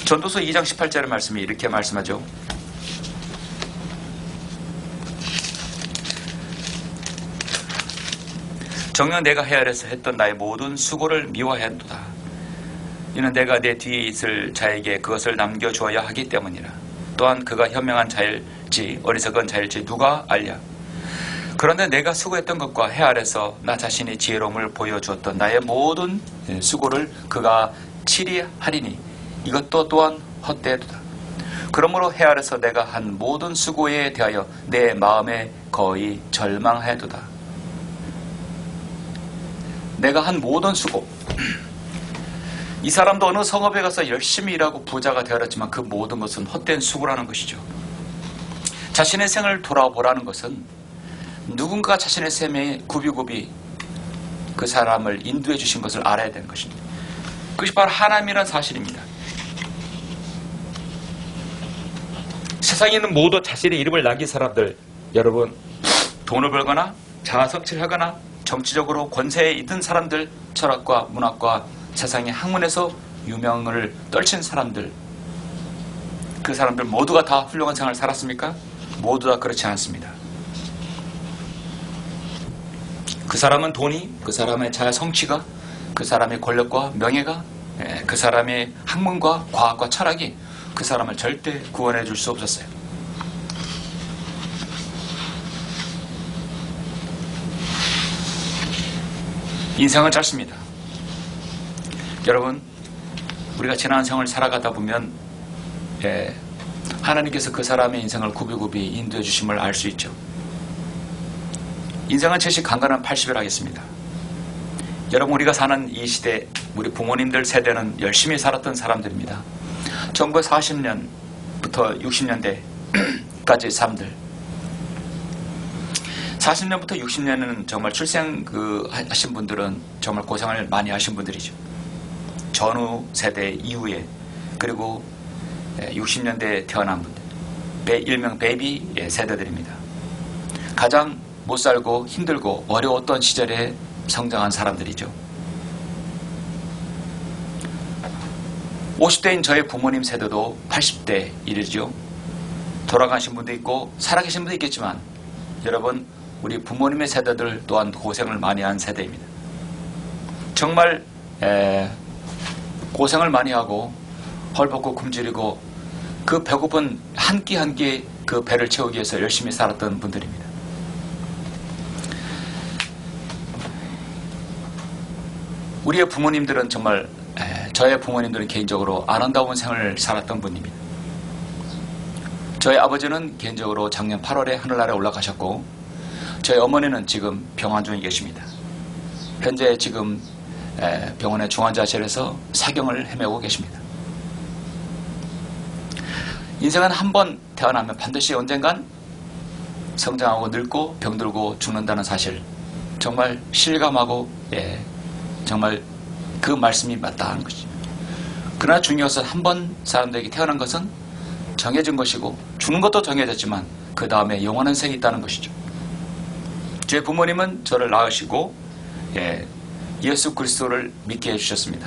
전도서 2장 18절의 말씀이 이렇게 말씀하죠. 정녕 내가 헤아려서 했던 나의 모든 수고를 미워하였도다. 이는 내가 내 뒤에 있을 자에게 그것을 남겨주어야 하기 때문이라. 또한 그가 현명한 자일지 어리석은 자일지 누가 알랴. 그런데 내가 수고했던 것과 헤아려서 나 자신의 지혜로움을 보여주었던 나의 모든 수고를 그가 치리하리니 이것도 또한 헛되도다. 그러므로 헤아려서 내가 한 모든 수고에 대하여 내 마음에 거의 절망하도다. 내가 한 모든 수고. 이 사람도 어느 성읍에 가서 열심히 일하고 부자가 되었지만 그 모든 것은 헛된 수고라는 것이죠. 자신의 생을 돌아보라는 것은 누군가 자신의 생에 굽이굽이 그 사람을 인도해 주신 것을 알아야 되는 것입니다. 그것이 바로 하나님이라는 사실입니다. 세상에 있는 모두 자신의 이름을 남긴 사람들, 여러분, 돈을 벌거나 자아성취하거나 정치적으로 권세에 있는 사람들, 철학과 문학과 세상의 학문에서 유명을 떨친 사람들, 그 사람들 모두가 다 훌륭한 생활을 살았습니까? 모두 다 그렇지 않습니다. 그 사람은 돈이, 그 사람의 자아 성취가, 그 사람의 권력과 명예가, 그 사람의 학문과 과학과 철학이 그 사람을 절대 구원해 줄 수 없었어요. 인생은 짧습니다. 여러분, 우리가 지난 생을 살아가다 보면 하나님께서 그 사람의 인생을 굽이굽이 인도해 주심을 알 수 있죠. 인생은 제시 강건한 80일 하겠습니다. 여러분, 우리가 사는 이 시대, 우리 부모님들 세대는 열심히 살았던 사람들입니다. 1940년부터 60년대까지 사람들, 40년부터 60년에는 정말 출생 하신 분들은 정말 고생을 많이 하신 분들이죠. 전후 세대 이후에, 그리고 60년대에 태어난 분들, 일명 베이비 세대들입니다. 가장 못 살고 힘들고 어려웠던 시절에 성장한 사람들이죠. 50대인 저의 부모님 세대도 80대 이르죠. 돌아가신 분도 있고 살아계신 분도 있겠지만, 여러분, 우리 부모님의 세대들 또한 고생을 많이 한 세대입니다. 정말 고생을 많이 하고 헐벗고 굶주리고 그 배고픈 한 끼 한 끼 그 배를 채우기 위해서 열심히 살았던 분들입니다. 우리의 부모님들은 정말, 저의 부모님들은 개인적으로 아름다운 생을 살았던 분입니다. 저희 아버지는 개인적으로 작년 8월에 하늘나라에 올라가셨고, 저희 어머니는 지금 병원 중에 계십니다. 현재 지금 병원의 중환자실에서 사경을 헤매고 계십니다. 인생은 한 번 태어나면 반드시 언젠간 성장하고 늙고 병들고 죽는다는 사실, 정말 실감하고 정말 그 말씀이 맞다는 것이죠. 그러나 중요한 것은 한 번 사람들에게 태어난 것은 정해진 것이고 죽는 것도 정해졌지만 그 다음에 영원한 생이 있다는 것이죠. 제 부모님은 저를 낳으시고 예수 그리스도를 믿게 해주셨습니다.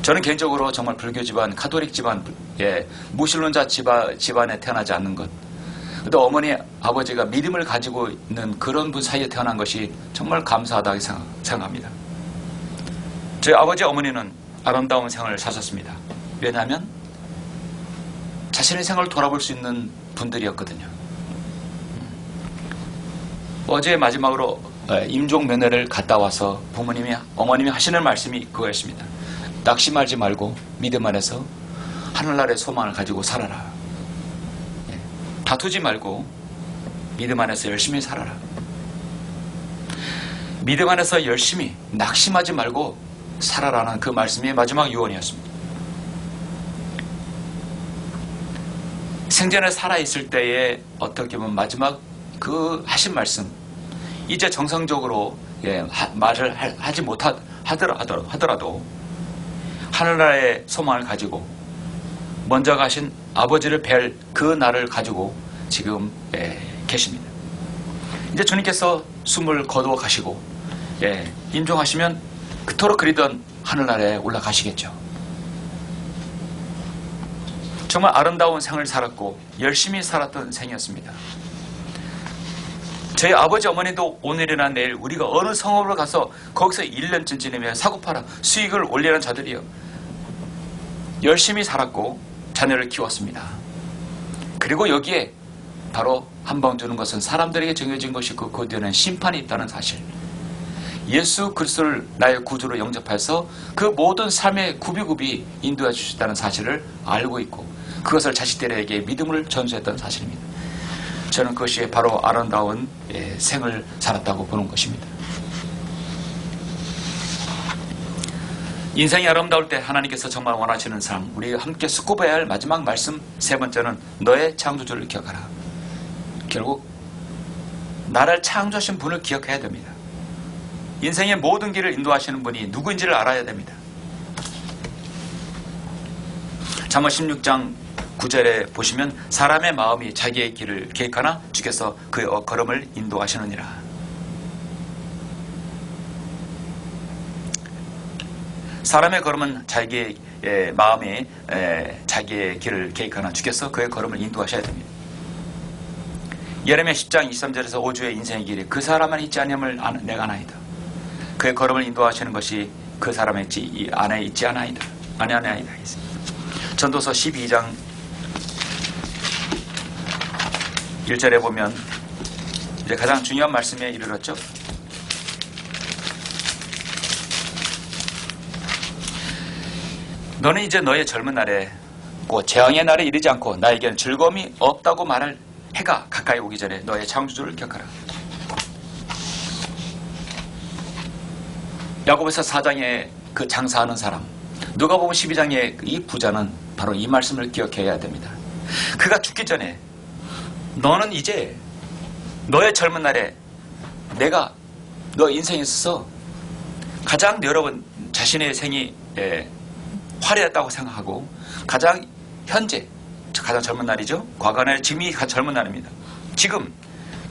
저는 개인적으로 정말 불교 집안, 카톨릭 집안, 무신론자 집안에 태어나지 않는 것, 또 어머니, 아버지가 믿음을 가지고 있는 그런 분 사이에 태어난 것이 정말 감사하다고 생각합니다. 저희 아버지, 어머니는 아름다운 생을 사셨습니다. 왜냐하면 자신의 생을 돌아볼 수 있는 분들이었거든요. 어제 마지막으로 임종 면회를 갔다 와서 어머님이 하시는 말씀이 그거였습니다. 낙심하지 말고 믿음 안에서 하늘나라의 소망을 가지고 살아라. 다투지 말고 믿음 안에서 열심히 살아라. 믿음 안에서 열심히 낙심하지 말고 살아라는 그 말씀이 마지막 유언이었습니다. 생전에 살아있을 때에 어떻게 보면 마지막 그 하신 말씀, 이제 정상적으로 말을 하지 못하더라도 하늘나라의 소망을 가지고 먼저 가신 아버지를 뵐 그 날을 가지고 지금 계십니다. 이제 주님께서 숨을 거두어 가시고 임종하시면 그토록 그리던 하늘나라에 올라가시겠죠. 정말 아름다운 생을 살았고 열심히 살았던 생이었습니다. 저희 아버지 어머니도 오늘이나 내일 우리가 어느 성읍으로 가서 거기서 1년쯤 지내며 사고팔아 수익을 올리는 자들이요, 열심히 살았고 자녀를 키웠습니다. 그리고 여기에 바로 한방 주는 것은 사람들에게 정해진 것이고 그 뒤에는 심판이 있다는 사실, 예수 그리스도를 나의 구주로 영접해서 그 모든 삶의 굽이굽이 인도해 주셨다는 사실을 알고 있고 그것을 자식들에게 믿음을 전수했던 사실입니다. 저는 그것이 바로 아름다운 생을 살았다고 보는 것입니다. 인생이 아름다울 때 하나님께서 정말 원하시는 삶, 우리 함께 숙고해야 할 마지막 말씀 세 번째는 너의 창조주를 기억하라. 결국 나를 창조하신 분을 기억해야 됩니다. 인생의 모든 길을 인도하시는 분이 누구인지를 알아야 됩니다. 잠언 16장 9절에 보시면 사람의 마음이 자기의 길을 계획하나 주께서 그의 걸음을 인도하시느니라. 사람의 걸음은 자기의 마음이 자기의 길을 계획하나 주께서 그의 걸음을 인도하셔야 됩니다. 예레미야 10장 23절에서 오주의 인생의 길이 그 사람 안에 있지 아니함을 내가 아나이다. 그의 걸음을 인도하시는 것이 그 사람의 안에 있지 않아이다. 아나이다. 전도서 12장 1절에 보면 이제 가장 중요한 말씀에 이르렀죠. 너는 이제 너의 젊은 날에 곧 재앙의 날에 이르지 않고 나에게는 즐거움이 없다고 말할 해가 가까이 오기 전에 너의 창조주를 기억하라. 야고보서 4장에 그 장사하는 사람, 누가복음 12장의 이 부자는 바로 이 말씀을 기억해야 됩니다. 그가 죽기 전에 너는 이제 너의 젊은 날에 내가 너 인생에 있어서 가장 여러분 자신의 생이 화려했다고 생각하고 가장 현재 가장 젊은 날이죠. 과거나 지금이 가장 젊은 날입니다. 지금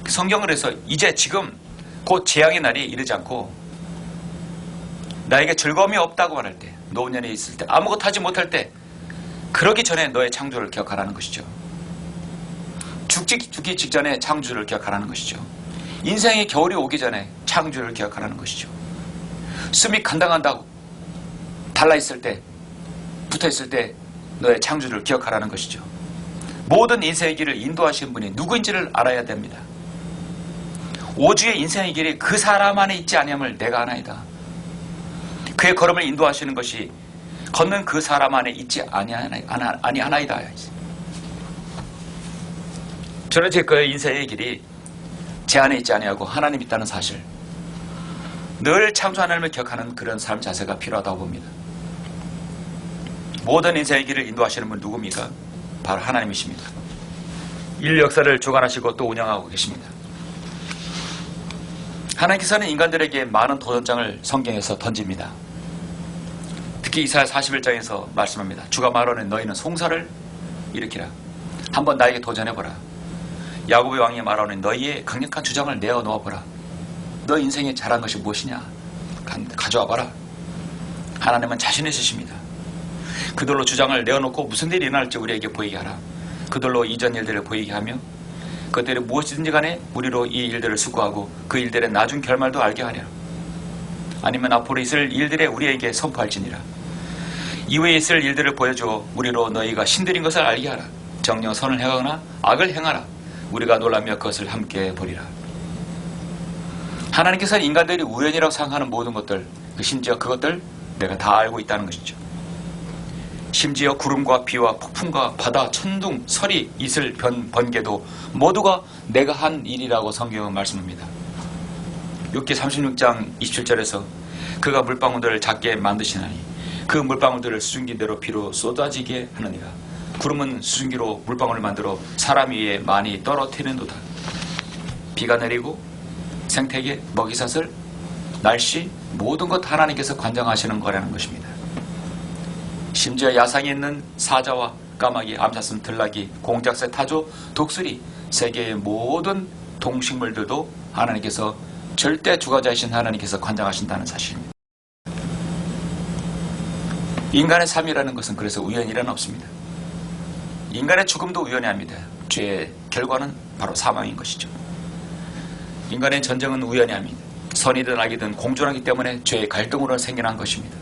성경을 해서 이제 지금 곧 재앙의 날이 이르지 않고 나에게 즐거움이 없다고 말할 때, 노년에 있을 때, 아무것도 하지 못할 때, 그러기 전에 너의 창조를 기억하라는 것이죠. 죽기 직전에 창조를 기억하라는 것이죠. 인생의 겨울이 오기 전에 창조를 기억하라는 것이죠. 숨이 간당한다고 달라있을 때, 붙어있을 때 너의 창조를 기억하라는 것이죠. 모든 인생의 길을 인도하시는 분이 누구인지를 알아야 됩니다. 오주의 인생의 길이 그 사람 안에 있지 아니함을 내가 아나이다. 그의 걸음을 인도하시는 것이 걷는 그 사람 안에 있지 아니하나이다. 저는 제 그 인생의 길이 제 안에 있지 아니하고 하나님 있다는 사실, 늘 창조 하나님을 기억하는 그런 삶 자세가 필요하다고 봅니다. 모든 인생의 길을 인도하시는 분 누굽니까? 바로 하나님이십니다. 인류 역사를 주관하시고 또 운영하고 계십니다. 하나님께서는 인간들에게 많은 도전장을 성경에서 던집니다. 특히 이사야 41장에서 말씀합니다. 주가 말하는 너희는 송사를 일으키라. 한번 나에게 도전해보라. 야곱의 왕이 말하는 너희의 강력한 주장을 내어 놓아보라. 너 인생에 잘한 것이 무엇이냐? 가져와 봐라. 하나님은 자신 있으십니다. 그들로 주장을 내어놓고 무슨 일이 일어날지 우리에게 보이게 하라. 그들로 이전 일들을 보이게 하며 그들이 무엇이든지 간에 우리로 이 일들을 수고하고 그 일들의 나중 결말도 알게 하랴. 아니면 앞으로 있을 일들에 우리에게 선포할지니라. 이후에 있을 일들을 보여주어 우리로 너희가 신들인 것을 알게 하라. 정녕 선을 행하거나 악을 행하라. 우리가 놀라며 그것을 함께 보리라. 하나님께서는 인간들이 우연이라고 생각하는 모든 것들, 심지어 그것들 내가 다 알고 있다는 것이죠. 심지어 구름과 비와 폭풍과 바다, 천둥, 서리, 이슬, 번개도 모두가 내가 한 일이라고 성경은 말씀합니다. 욥기 36장 27절에서 그가 물방울들을 작게 만드시나니 그 물방울들을 수증기대로 비로 쏟아지게 하느니라. 구름은 수증기로 물방울을 만들어 사람 위에 많이 떨어뜨리는도다. 비가 내리고 생태계, 먹이사슬, 날씨 모든 것 하나님께서 관장하시는 거라는 것입니다. 심지어 야상에 있는 사자와 까마귀, 암사슴, 들나귀, 공작새, 타조, 독수리 세계의 모든 동식물들도 하나님께서 절대 주관자이신 하나님께서 관장하신다는 사실입니다. 인간의 삶이라는 것은 그래서 우연이란 없습니다. 인간의 죽음도 우연합니다. 죄의 결과는 바로 사망인 것이죠. 인간의 전쟁은 우연히 합니다. 선이든 악이든 공존하기 때문에 죄의 갈등으로 생겨난 것입니다.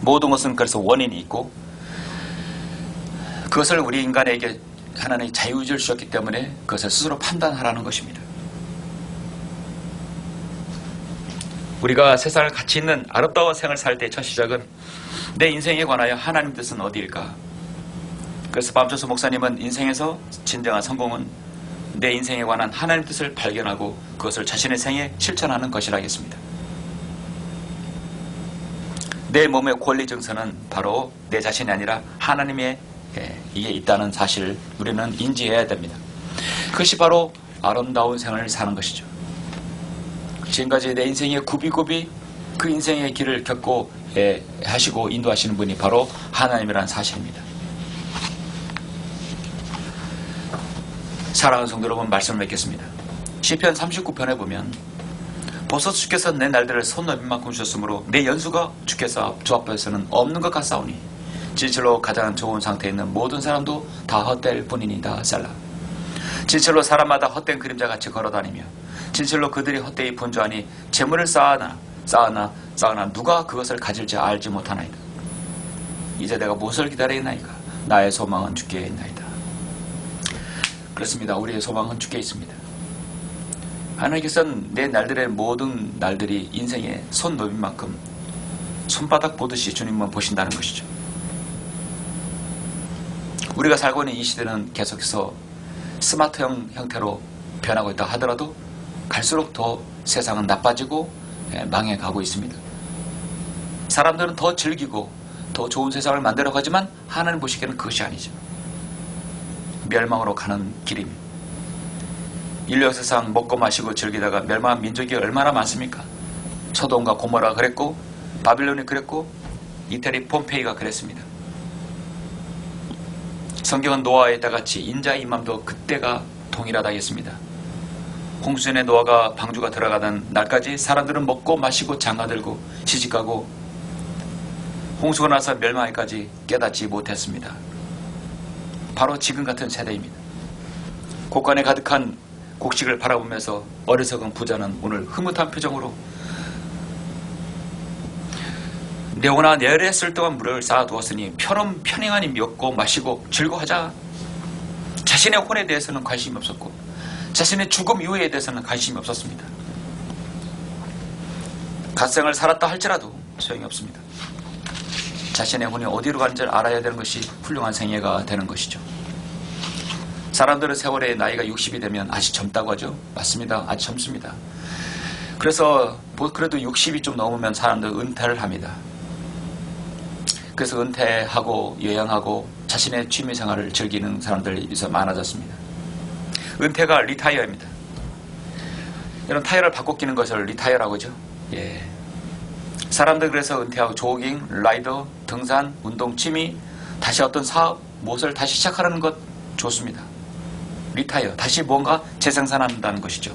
모든 것은 그래서 원인이 있고 그것을 우리 인간에게 하나님이 자유의지를 주셨기 때문에 그것을 스스로 판단하라는 것입니다. 우리가 세상을 가치 있는 아름다운 생을 살 때 첫 시작은 내 인생에 관하여 하나님 뜻은 어디일까? 그래서 밤초수 목사님은 인생에서 진정한 성공은 내 인생에 관한 하나님 뜻을 발견하고 그것을 자신의 생에 실천하는 것이라 하겠습니다. 내 몸의 권리 증서는 바로 내 자신이 아니라 하나님의 이게 있다는 사실을 우리는 인지해야 됩니다. 그것이 바로 아름다운 생을 사는 것이죠. 지금까지 내 인생의 굽이굽이 그 인생의 길을 겪고 하시고 인도하시는 분이 바로 하나님이라는 사실입니다. 사랑하는 성도 여러분, 말씀을 맺겠습니다. 시편 39편에 보면 보소 주께서 내 날들을 손너비만큼 주셨으므로 내 연수가 주께서 주 앞에서는 없는 것 같사오니 진실로 가장 좋은 상태에 있는 모든 사람도 다 헛될 뿐이니다. 셀라. 진실로 사람마다 헛된 그림자같이 걸어다니며 진실로 그들이 헛되이 분주하니 재물을 쌓아나 누가 그것을 가질지 알지 못하나이다. 이제 내가 무엇을 기다리나이까? 나의 소망은 주께 있나이다. 그렇습니다. 우리의 소망은 주께 있습니다. 하나님께서는 내 날들의 모든 날들이 인생의 손너비만큼 손바닥 보듯이 주님만 보신다는 것이죠. 우리가 살고 있는 이 시대는 계속해서 스마트형 형태로 변하고 있다 하더라도 갈수록 더 세상은 나빠지고 망해가고 있습니다. 사람들은 더 즐기고 더 좋은 세상을 만들어가고 하지만 하나님 보시기에는 그것이 아니죠. 멸망으로 가는 길입니다. 인류 역사상 먹고 마시고 즐기다가 멸망한 민족이 얼마나 많습니까? 소돔과 고모라가 그랬고 바빌론이 그랬고 이태리 폼페이가 그랬습니다. 성경은 노아에 따같이 인자의 임함도 그때가 동일하다 했습니다. 홍수전에 노아가 방주가 들어가던 날까지 사람들은 먹고 마시고 장가들고 시집가고 홍수가 나서 멸망하기까지 깨닫지 못했습니다. 바로 지금 같은 세대입니다. 곡간에 가득한 곡식을 바라보면서 어리석은 부자는 오늘 흐뭇한 표정으로 내오나 내열에 쓸동한 물을 쌓아두었으니 편행하니 먹고 마시고 즐거워하자. 자신의 혼에 대해서는 관심이 없었고 자신의 죽음 이후에 대해서는 관심이 없었습니다. 갓생을 살았다 할지라도 소용이 없습니다. 자신의 혼이 어디로 가는지를 알아야 되는 것이 훌륭한 생애가 되는 것이죠. 사람들은 세월의 나이가 60이 되면 아직 젊다고 하죠. 맞습니다. 아직 젊습니다. 그래서 그래도 60이 좀 넘으면 사람들 은퇴를 합니다. 그래서 은퇴하고 여행하고 자신의 취미생활을 즐기는 사람들이 요새 많아졌습니다. 은퇴가 리타이어입니다. 이런 타이어를 바꿔 끼는 것을 리타이어라고 하죠. 예. 사람들 그래서 은퇴하고 조깅, 라이더, 등산, 운동, 취미, 다시 어떤 사업, 무엇을 다시 시작하라는 것 좋습니다. 리타이어, 다시 뭔가 재생산한다는 것이죠.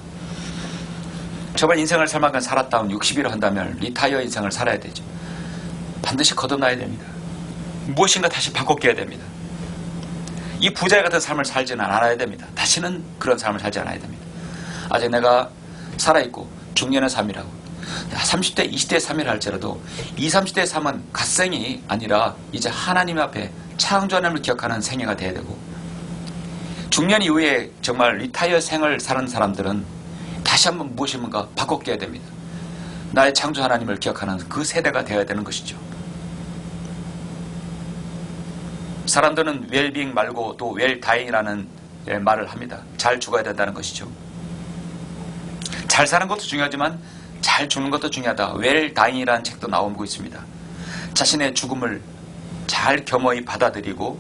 저번 인생을 살만큼 살았다면 60일 한다면 리타이어 인생을 살아야 되죠. 반드시 거듭나야 됩니다. 무엇인가 다시 바꿔야 됩니다. 이 부자 같은 삶을 살지는 않아야 됩니다. 다시는 그런 삶을 살지 않아야 됩니다. 아직 내가 살아있고 중년의 삶이라고 30대, 20대의 삶이라 할지라도 20, 30대의 삶은 갓생이 아니라 이제 하나님 앞에 창조 하나님을 기억하는 생애가 돼야 되고, 중년 이후에 정말 리타이어 생을 사는 사람들은 다시 한번 무엇인가 바꿔야 됩니다. 나의 창조 하나님을 기억하는 그 세대가 되어야 되는 것이죠. 사람들은 웰빙 말고 또 웰다잉이라는 말을 합니다. 잘 죽어야 된다는 것이죠. 잘 사는 것도 중요하지만 잘 죽는 것도 중요하다. 웰다잉이라는 책도 나오고 있습니다. 자신의 죽음을 잘 겸허히 받아들이고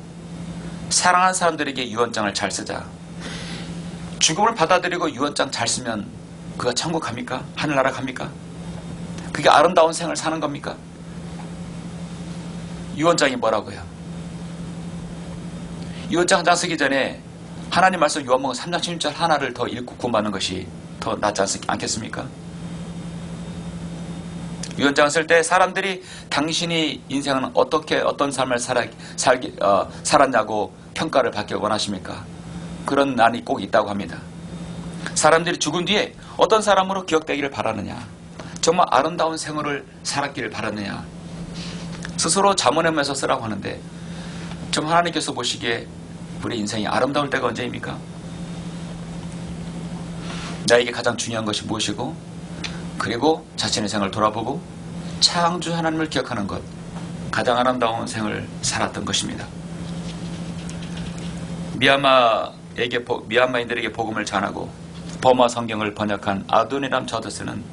사랑하는 사람들에게 유언장을 잘 쓰자. 죽음을 받아들이고 유언장 잘 쓰면 그가 천국 갑니까? 하늘나라 갑니까? 그게 아름다운 생을 사는 겁니까? 유언장이 뭐라고요? 유언장 한 장 쓰기 전에 하나님 말씀 요한복음 3장 16절 하나를 더 읽고 구원받는 것이 더 낫지 않겠습니까? 유언장을 쓸 때 사람들이 당신이 인생은 어떻게 어떤 삶을 살았냐고 평가를 받길 원하십니까? 그런 난이 꼭 있다고 합니다. 사람들이 죽은 뒤에 어떤 사람으로 기억되기를 바라느냐, 정말 아름다운 생활을 살았기를 바라느냐, 스스로 자문하면서 쓰라고 하는데, 정말 하나님께서 보시기에 우리 인생이 아름다울 때가 언제입니까? 나에게 가장 중요한 것이 무엇이고, 그리고 자신의 생을 돌아보고 창조 하나님을 기억하는 것, 가장 아름다운 생을 살았던 것입니다. 미얀마인들에게 복음을 전하고 버마 성경을 번역한 아도니람 저더스는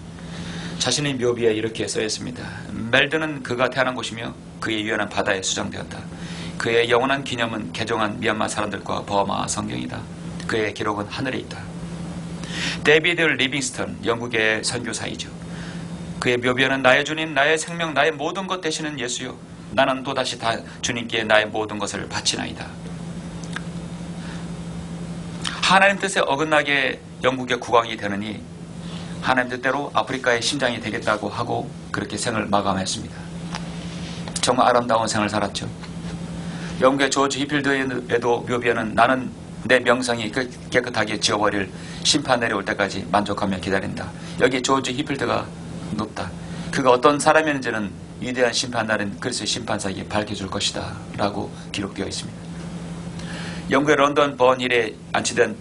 자신의 묘비에 이렇게 써있습니다. 멜드는 그가 태어난 곳이며 그의 유연한 바다에 수정되었다. 그의 영원한 기념은 개종한 미얀마 사람들과 버마 성경이다. 그의 기록은 하늘에 있다. 데이비드 리빙스턴, 영국의 선교사이죠. 그의 묘비에는 나의 주님, 나의 생명, 나의 모든 것 되시는 예수요, 나는 또다시 다 주님께 나의 모든 것을 바치나이다. 하나님 뜻에 어긋나게 영국의 국왕이 되느니 하나님 뜻대로 아프리카의 심장이 되겠다고 하고 그렇게 생을 마감했습니다. 정말 아름다운 생을 살았죠. 영국의 조지 히필드에도 묘비에는 나는 내 명성이 깨끗하게 지워버릴 심판 내려올 때까지 만족하며 기다린다. 여기 조지 히필드가 높다. 그가 어떤 사람이었는지는 위대한 심판날은 그리스도의 심판사에게 밝혀줄 것이다 라고 기록되어 있습니다. 영국의 런던 번힐에 안치된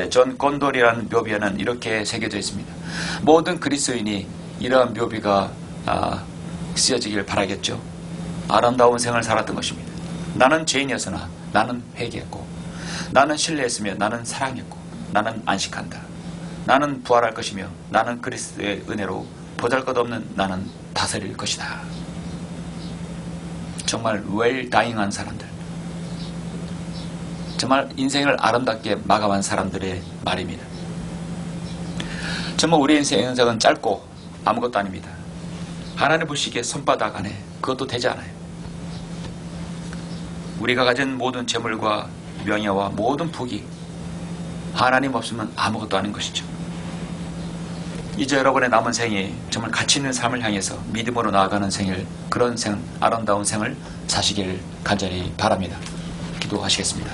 존 곤돌이라는 묘비에는 이렇게 새겨져 있습니다. 모든 그리스도인이 이러한 묘비가 쓰여지길 바라겠죠. 아름다운 생을 살았던 것입니다. 나는 죄인이었으나 나는 회개했고, 나는 신뢰했으며 나는 사랑했고, 나는 안식한다. 나는 부활할 것이며 나는 그리스도의 은혜로 보잘것없는 나는 다스릴 것이다. 정말 웰다잉한 사람들, 정말 인생을 아름답게 마감한 사람들의 말입니다. 정말 우리 인생은 짧고 아무것도 아닙니다. 하나님 보시기에 손바닥 안에 그것도 되지 않아요. 우리가 가진 모든 재물과 명예와 모든 부귀, 하나님 없으면 아무것도 아닌 것이죠. 이제 여러분의 남은 생이 정말 가치 있는 삶을 향해서 믿음으로 나아가는 생일, 그런 생, 아름다운 생을 사시길 간절히 바랍니다. 기도하시겠습니다.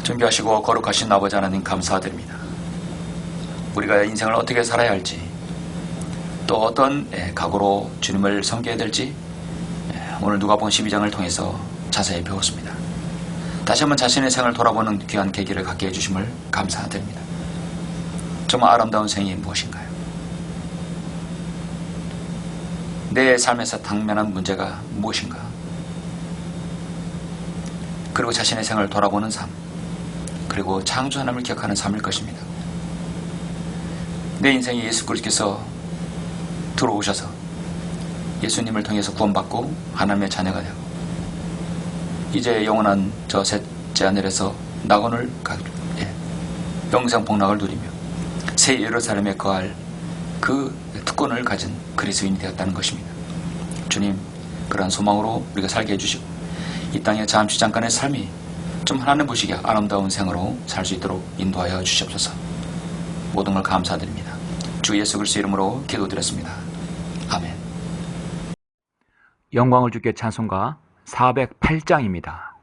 존귀하시고 거룩하신 아버지 하나님, 감사드립니다. 우리가 인생을 어떻게 살아야 할지, 또 어떤 각오로 주님을 섬겨야 될지 오늘 누가복음 12장을 통해서 자세히 배웠습니다. 다시 한번 자신의 생을 돌아보는 귀한 계기를 갖게 해주심을 감사드립니다. 정말 아름다운 생이 무엇인가요? 내 삶에서 당면한 문제가 무엇인가? 그리고 자신의 생을 돌아보는 삶, 그리고 창조 하나님을 기억하는 삶일 것입니다. 내 인생에 예수 그리스도께서 들어오셔서 예수님을 통해서 구원받고 하나님의 자녀가 되고, 이제 영원한 저 셋째 하늘에서 낙원을 영생 복락을 누리며 새 예루살렘에 거할 그 특권을 가진 그리스도인이 되었다는 것입니다. 주님, 그러한 소망으로 우리가 살게 해주시고 이 땅에 잠시 잠깐의 삶이 좀 하나님 보시기에 아름다운 생으로 살 수 있도록 인도하여 주시옵소서. 모든 걸 감사드립니다. 주 예수 그리스도 이름으로 기도드렸습니다. 아멘. 영광을 주께 찬송가 408장입니다.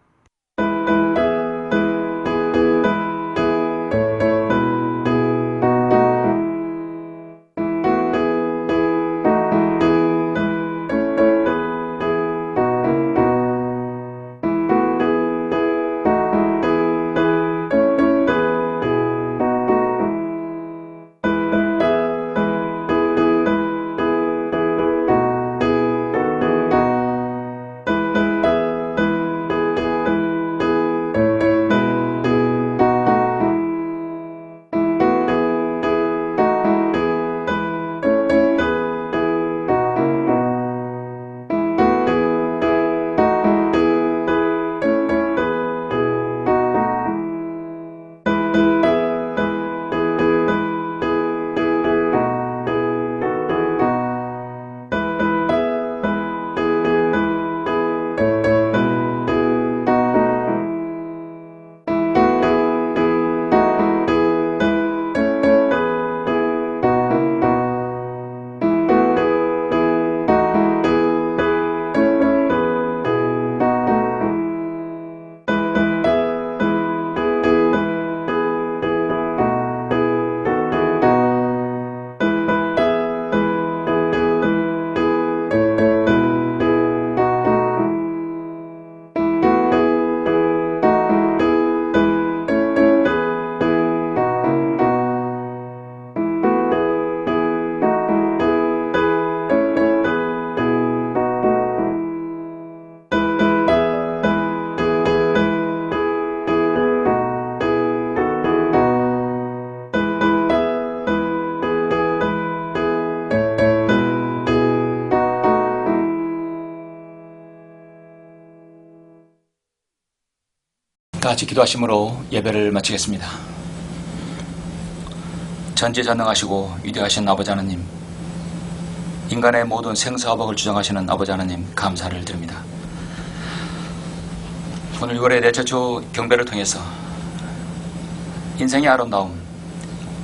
다 같이 기도하심으로 예배를 마치겠습니다. 전지전능하시고 위대하신 아버지 하나님, 인간의 모든 생사화복을 주장하시는 아버지 하나님, 감사를 드립니다. 오늘 6월의 넷째 주 경배를 통해서 인생의 아름다움,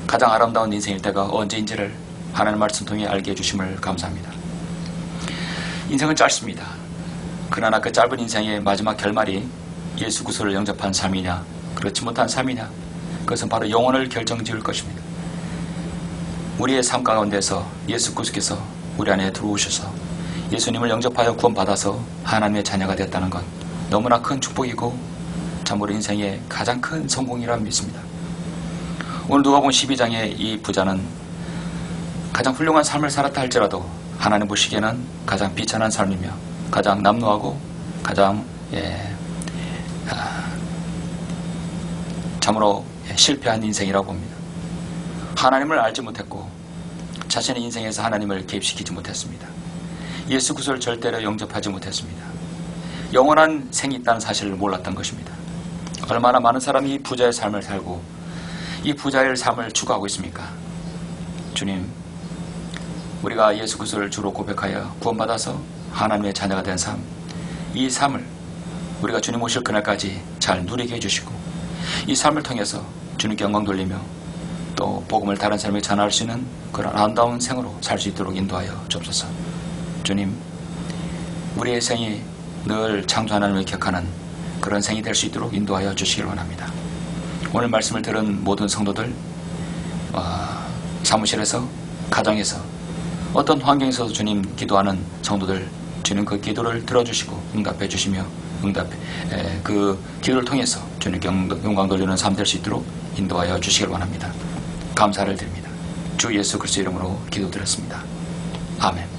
가장 아름다운 인생일 때가 언제인지를 하나님 말씀 통해 알게 해주심을 감사합니다. 인생은 짧습니다. 그러나 그 짧은 인생의 마지막 결말이 예수 그리스도를 영접한 삶이냐, 그렇지 못한 삶이냐, 그것은 바로 영혼을 결정지을 것입니다. 우리의 삶 가운데서 예수 그리스도께서 우리 안에 들어오셔서 예수님을 영접하여 구원받아서 하나님의 자녀가 됐다는 것, 너무나 큰 축복이고 참으로 인생의 가장 큰 성공이라 믿습니다. 오늘 누가복음 12장의 이 부자는 가장 훌륭한 삶을 살았다 할지라도 하나님 보시기에는 가장 비천한 삶이며 가장 남루하고 가장 참으로 실패한 인생이라고 봅니다. 하나님을 알지 못했고 자신의 인생에서 하나님을 개입시키지 못했습니다. 예수 그리스도를 절대로 영접하지 못했습니다. 영원한 생이 있다는 사실을 몰랐던 것입니다. 얼마나 많은 사람이 이 부자의 삶을 살고 이 부자의 삶을 추구하고 있습니까? 주님, 우리가 예수 그리스도를 주로 고백하여 구원받아서 하나님의 자녀가 된 삶, 이 삶을 우리가 주님 오실 그날까지 잘 누리게 해주시고 이 삶을 통해서 주님께 영광 돌리며 또 복음을 다른 사람에게 전할 수 있는 그런 아름다운 생으로 살 수 있도록 인도하여 주옵소서. 주님, 우리의 생이 늘 창조 하나님을 기억하는 그런 생이 될 수 있도록 인도하여 주시길 원합니다. 오늘 말씀을 들은 모든 성도들, 사무실에서, 가정에서, 어떤 환경에서도 주님 기도하는 성도들, 주님 그 기도를 들어주시고 응답해 주시며 그 기도를 통해서 주님께 영광 돌리는 삶 될 수 있도록 인도하여 주시길 원합니다. 감사를 드립니다. 주 예수 그리스도 이름으로 기도드렸습니다. 아멘.